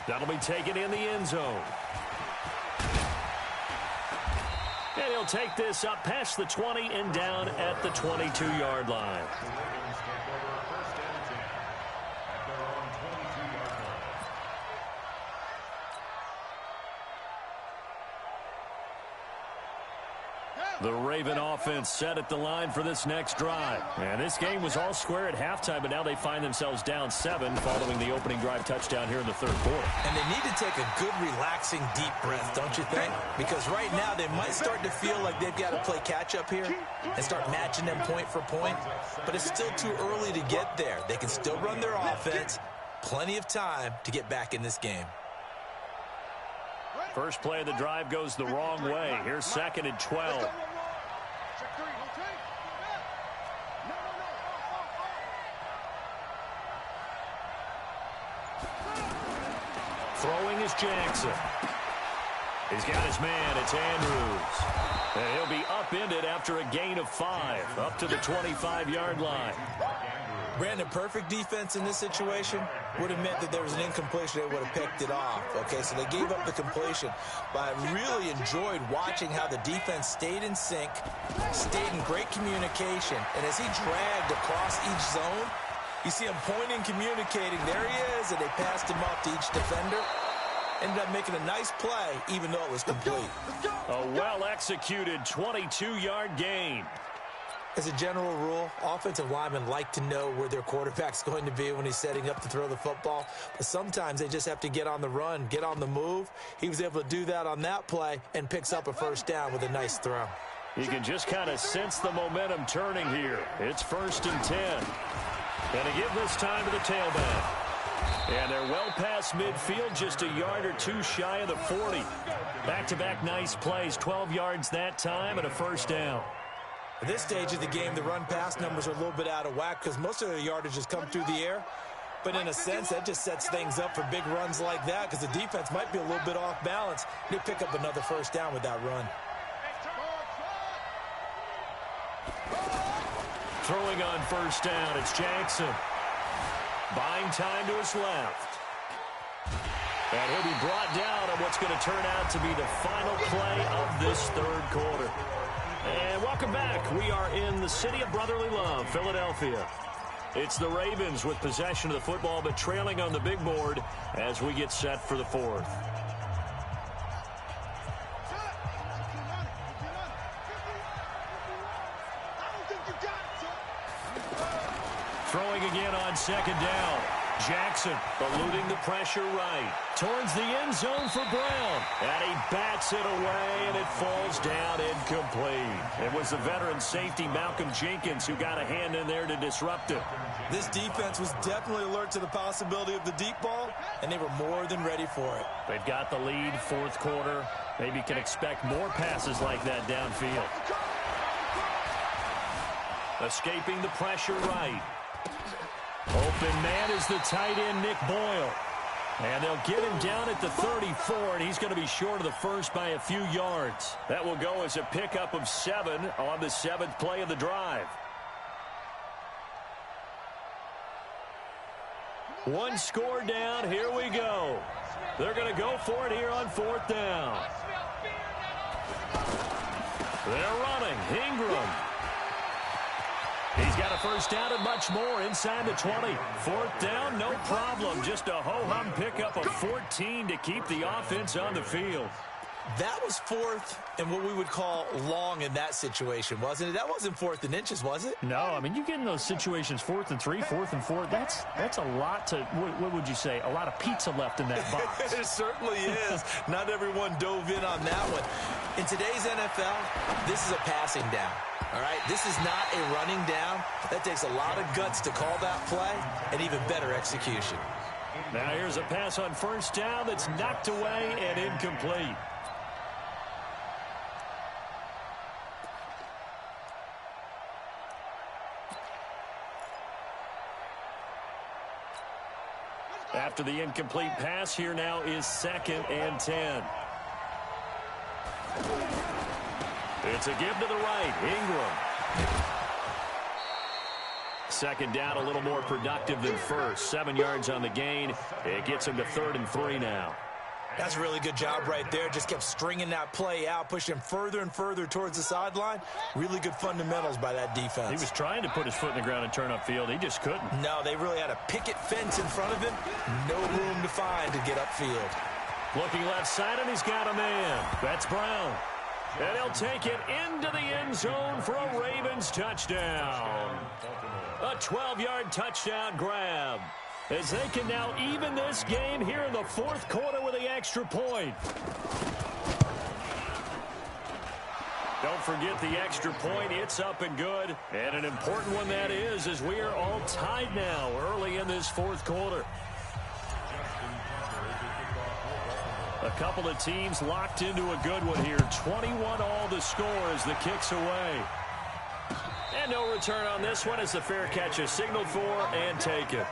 That'll be taken in the end zone. And he'll take this up past the 20 and down at the 22-yard line. The Raven offense set at the line for this next drive. And this game was all square at halftime, but now they find themselves down 7 following the opening drive touchdown here in the 3rd quarter. And they need to take a good, relaxing, deep breath, don't you think? Because right now they might start to feel like they've got to play catch-up here and start matching them point for point. But it's still too early to get there. They can still run their offense. Plenty of time to get back in this game. First play of the drive goes the wrong way. Here's 2nd and 12. Throwing is Jackson. He's got his man. It's Andrews. And he'll be upended after a gain of 5, up to the 25-yard line. Brandon, perfect defense in this situation would have meant that there was an incompletion. They would have picked it off. Okay, so they gave up the completion. But I really enjoyed watching how the defense stayed in sync, stayed in great communication. And as he dragged across each zone, you see him pointing, communicating. There he is, and they passed him off to each defender. Ended up making a nice play, even though it was complete. A well-executed 22-yard gain. As a general rule, offensive linemen like to know where their quarterback's going to be when he's setting up to throw the football. But sometimes they just have to get on the run, get on the move. He was able to do that on that play and picks up a first down with a nice throw. You can just kind of sense the momentum turning here. It's 1st and 10. And to give this time to the tailback. And they're well past midfield, just a yard or two shy of the 40. Back-to-back nice plays, 12 yards that time and a first down. At this stage of the game, the run-pass numbers are a little bit out of whack because most of their yardage has come through the air. But in a sense, that just sets things up for big runs like that because the defense might be a little bit off balance. They pick up another first down with that run. Throwing on first down, it's Jackson. Buying time to his left. And he'll be brought down on what's going to turn out to be the final play of this 3rd quarter. And welcome back. We are in the city of brotherly love, Philadelphia. It's the Ravens with possession of the football, but trailing on the big board as we get set for the fourth. Throwing again on second down. Jackson eluding the pressure right. Towards the end zone for Brown. And he bats it away, and it falls down incomplete. It was the veteran safety Malcolm Jenkins who got a hand in there to disrupt it. This defense was definitely alert to the possibility of the deep ball, and they were more than ready for it. They've got the lead, fourth quarter. Maybe can expect more passes like that downfield. Escaping the pressure right. Open man is the tight end, Nick Boyle. And they'll get him down at the 34, and he's going to be short of the first by a few yards. That will go as a pickup of 7 on the 7th play of the drive. One score down. Here we go. They're going to go for it here on 4th down. They're running. Ingram. He's got a first down and much more inside the 20. 4th down, no problem. Just a ho-hum pickup of 14 to keep the offense on the field. That was 4th and what we would call long in that situation, wasn't it? That wasn't 4th and inches, was it? No, I mean, you get in those situations 4th and 3, 4th and 4. That's a lot to, what would you say, a lot of pizza left in that box. It certainly is. Not everyone dove in on that one. In today's NFL, this is a passing down. All right, this is not a running down. That takes a lot of guts to call that play and even better execution. Now here's a pass on first down that's knocked away and incomplete. After the incomplete pass, here now is 2nd and 10. It's a give to the right. Ingram. 2nd down, a little more productive than first. 7 yards on the gain. It gets him to 3rd and 3 now. That's a really good job right there. Just kept stringing that play out, pushing him further and further towards the sideline. Really good fundamentals by that defense. He was trying to put his foot in the ground and turn upfield. He just couldn't. No, they really had a picket fence in front of him. No room to find to get upfield. Looking left side, and he's got a man. That's Brown. And he'll take it into the end zone for a Ravens touchdown. A 12-yard touchdown grab. As they can now even this game here in the 4th quarter with the extra point. Don't forget the extra point. It's up and good. And an important one that is, as we are all tied now early in this 4th quarter. A couple of teams locked into a good one here. 21 all the score as the kick's away. And no return on this one as the fair catch is signaled for and taken.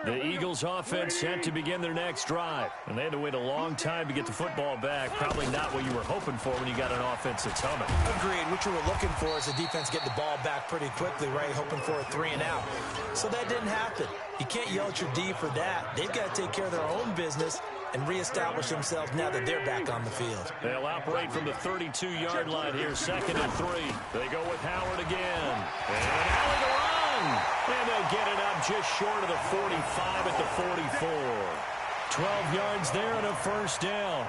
The Eagles offense set to begin their next drive. And they had to wait a long time to get the football back. Probably not what you were hoping for when you got an offense that's humming. Agreed. What you were looking for is the defense getting the ball back pretty quickly, right? Hoping for a 3 and out. So that didn't happen. You can't yell at your D for that. They've got to take care of their own business and reestablish themselves now that they're back on the field. They'll operate from the 32-yard line here, 2nd and 3. They go with Howard again. And alley to run. And they'll get it up just short of the 45 at the 44. 12 yards there and a first down.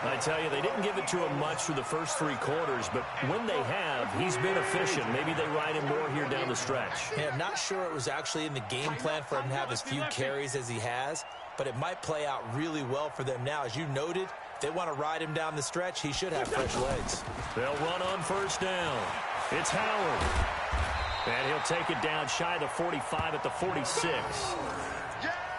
I tell you, they didn't give it to him much through the first 3 quarters, but when they have, he's been efficient. Maybe they ride him more here down the stretch. Yeah, I'm not sure it was actually in the game plan for him to have as few carries as he has, but it might play out really well for them now. As you noted, if they want to ride him down the stretch, he should have fresh legs. They'll run on first down. It's Howard. And he'll take it down shy of the 45 at the 46.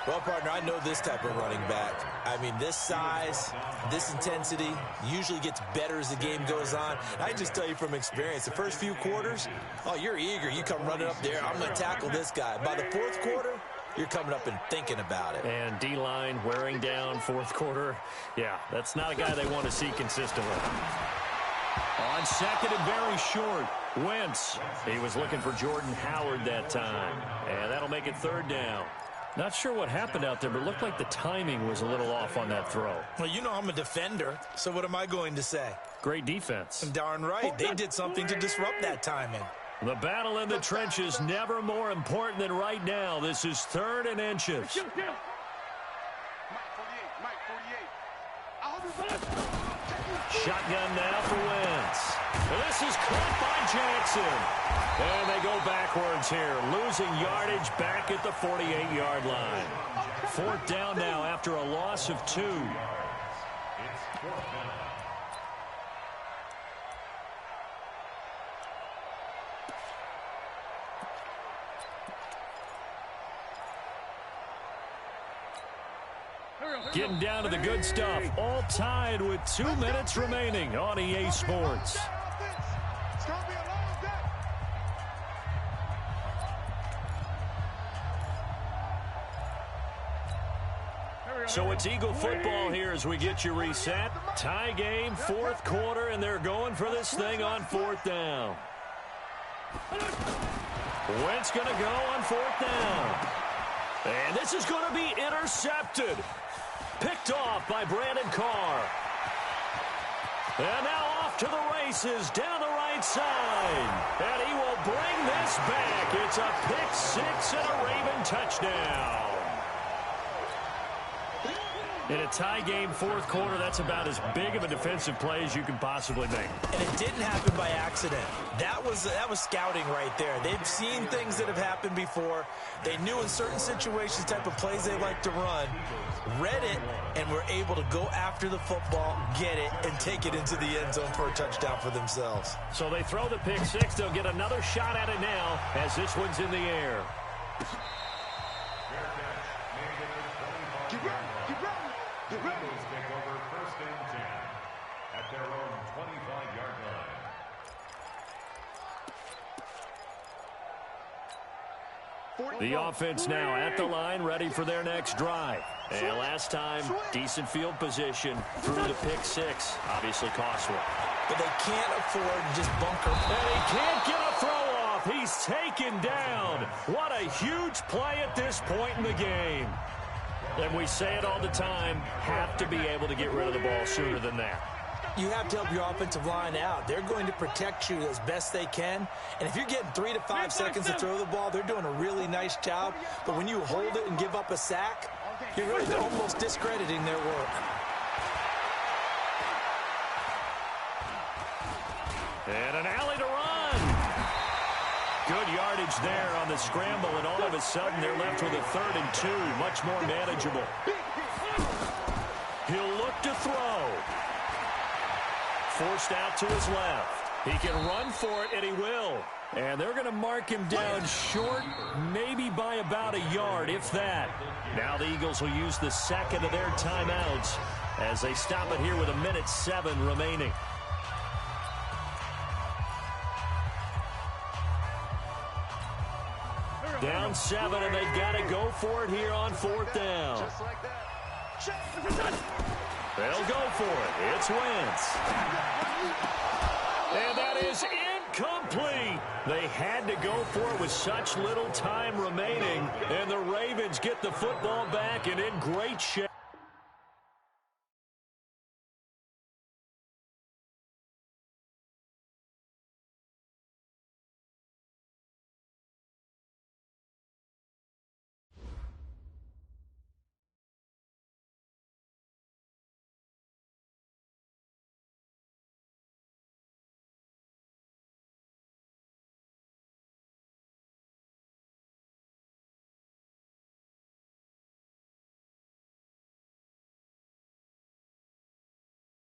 Well, partner, I know this type of running back. I mean, this size, this intensity usually gets better as the game goes on. I can just tell you from experience, the first few quarters, oh, you're eager. You come running up there. I'm going to tackle this guy. By the 4th quarter, you're coming up and thinking about it. And D-line wearing down fourth quarter. Yeah, that's not a guy they want to see consistently. On second and very short, Wentz. He was looking for Jordan Howard that time. And that'll make it third down. Not sure what happened out there, but it looked like the timing was a little off on that throw. Well, you know I'm a defender, so what am I going to say? Great defense. Darn right. They did something to disrupt that timing. The battle in the trenches never more important than right now. This is third and inches. Shotgun now for Wentz. This is caught by Jackson. And they go backwards here, losing yardage back at the 48-yard line. Fourth down now after a loss of 2. It's fourth down. Getting down to the good stuff. All tied with 2 minutes remaining on EA Sports. So it's Eagle football here as we get you reset. Tie game, fourth quarter, and they're going for this thing on fourth down. Wentz going to go on fourth down. And this is going to be intercepted. Picked off by Brandon Carr. And now off to the races down the right side. And he will bring this back. It's a pick six and a Raven touchdown. In a tie game, fourth quarter, that's about as big of a defensive play as you can possibly make. And it didn't happen by accident. That was scouting right there. They've seen things that have happened before. They knew in certain situations type of plays they like to run, read it, and were able to go after the football, get it, and take it into the end zone for a touchdown for themselves. So they throw the pick six. They'll get another shot at it now as this one's in the air. The Rebels take over first and 10 at their own 25-yard line. The offense now at the line, ready for their next drive. And last time, decent field position through the pick six. Obviously costly. But they can't afford to just bunker. And he can't get a throw off. He's taken down. What a huge play at this point in the game. And we say it all the time, have to be able to get rid of the ball sooner than that. You have to help your offensive line out. They're going to protect you as best they can. And if you're getting 3 to 5 seconds to throw the ball, they're doing a really nice job. But when you hold it and give up a sack, you're really almost discrediting their work. And an alley to run. Good yardage there on the scramble, and all of a sudden they're left with a 3rd and 2, much more manageable. He'll look to throw. Forced out to his left. He can run for it, and he will. And they're going to mark him down short, maybe by about a yard, if that. Now the Eagles will use the second of their timeouts as they stop it here with 1:07 remaining. Down 7, and they've got to go for it here on fourth down. They'll go for it. It's Wentz. And that is incomplete. They had to go for it with such little time remaining, and the Ravens get the football back and in great shape.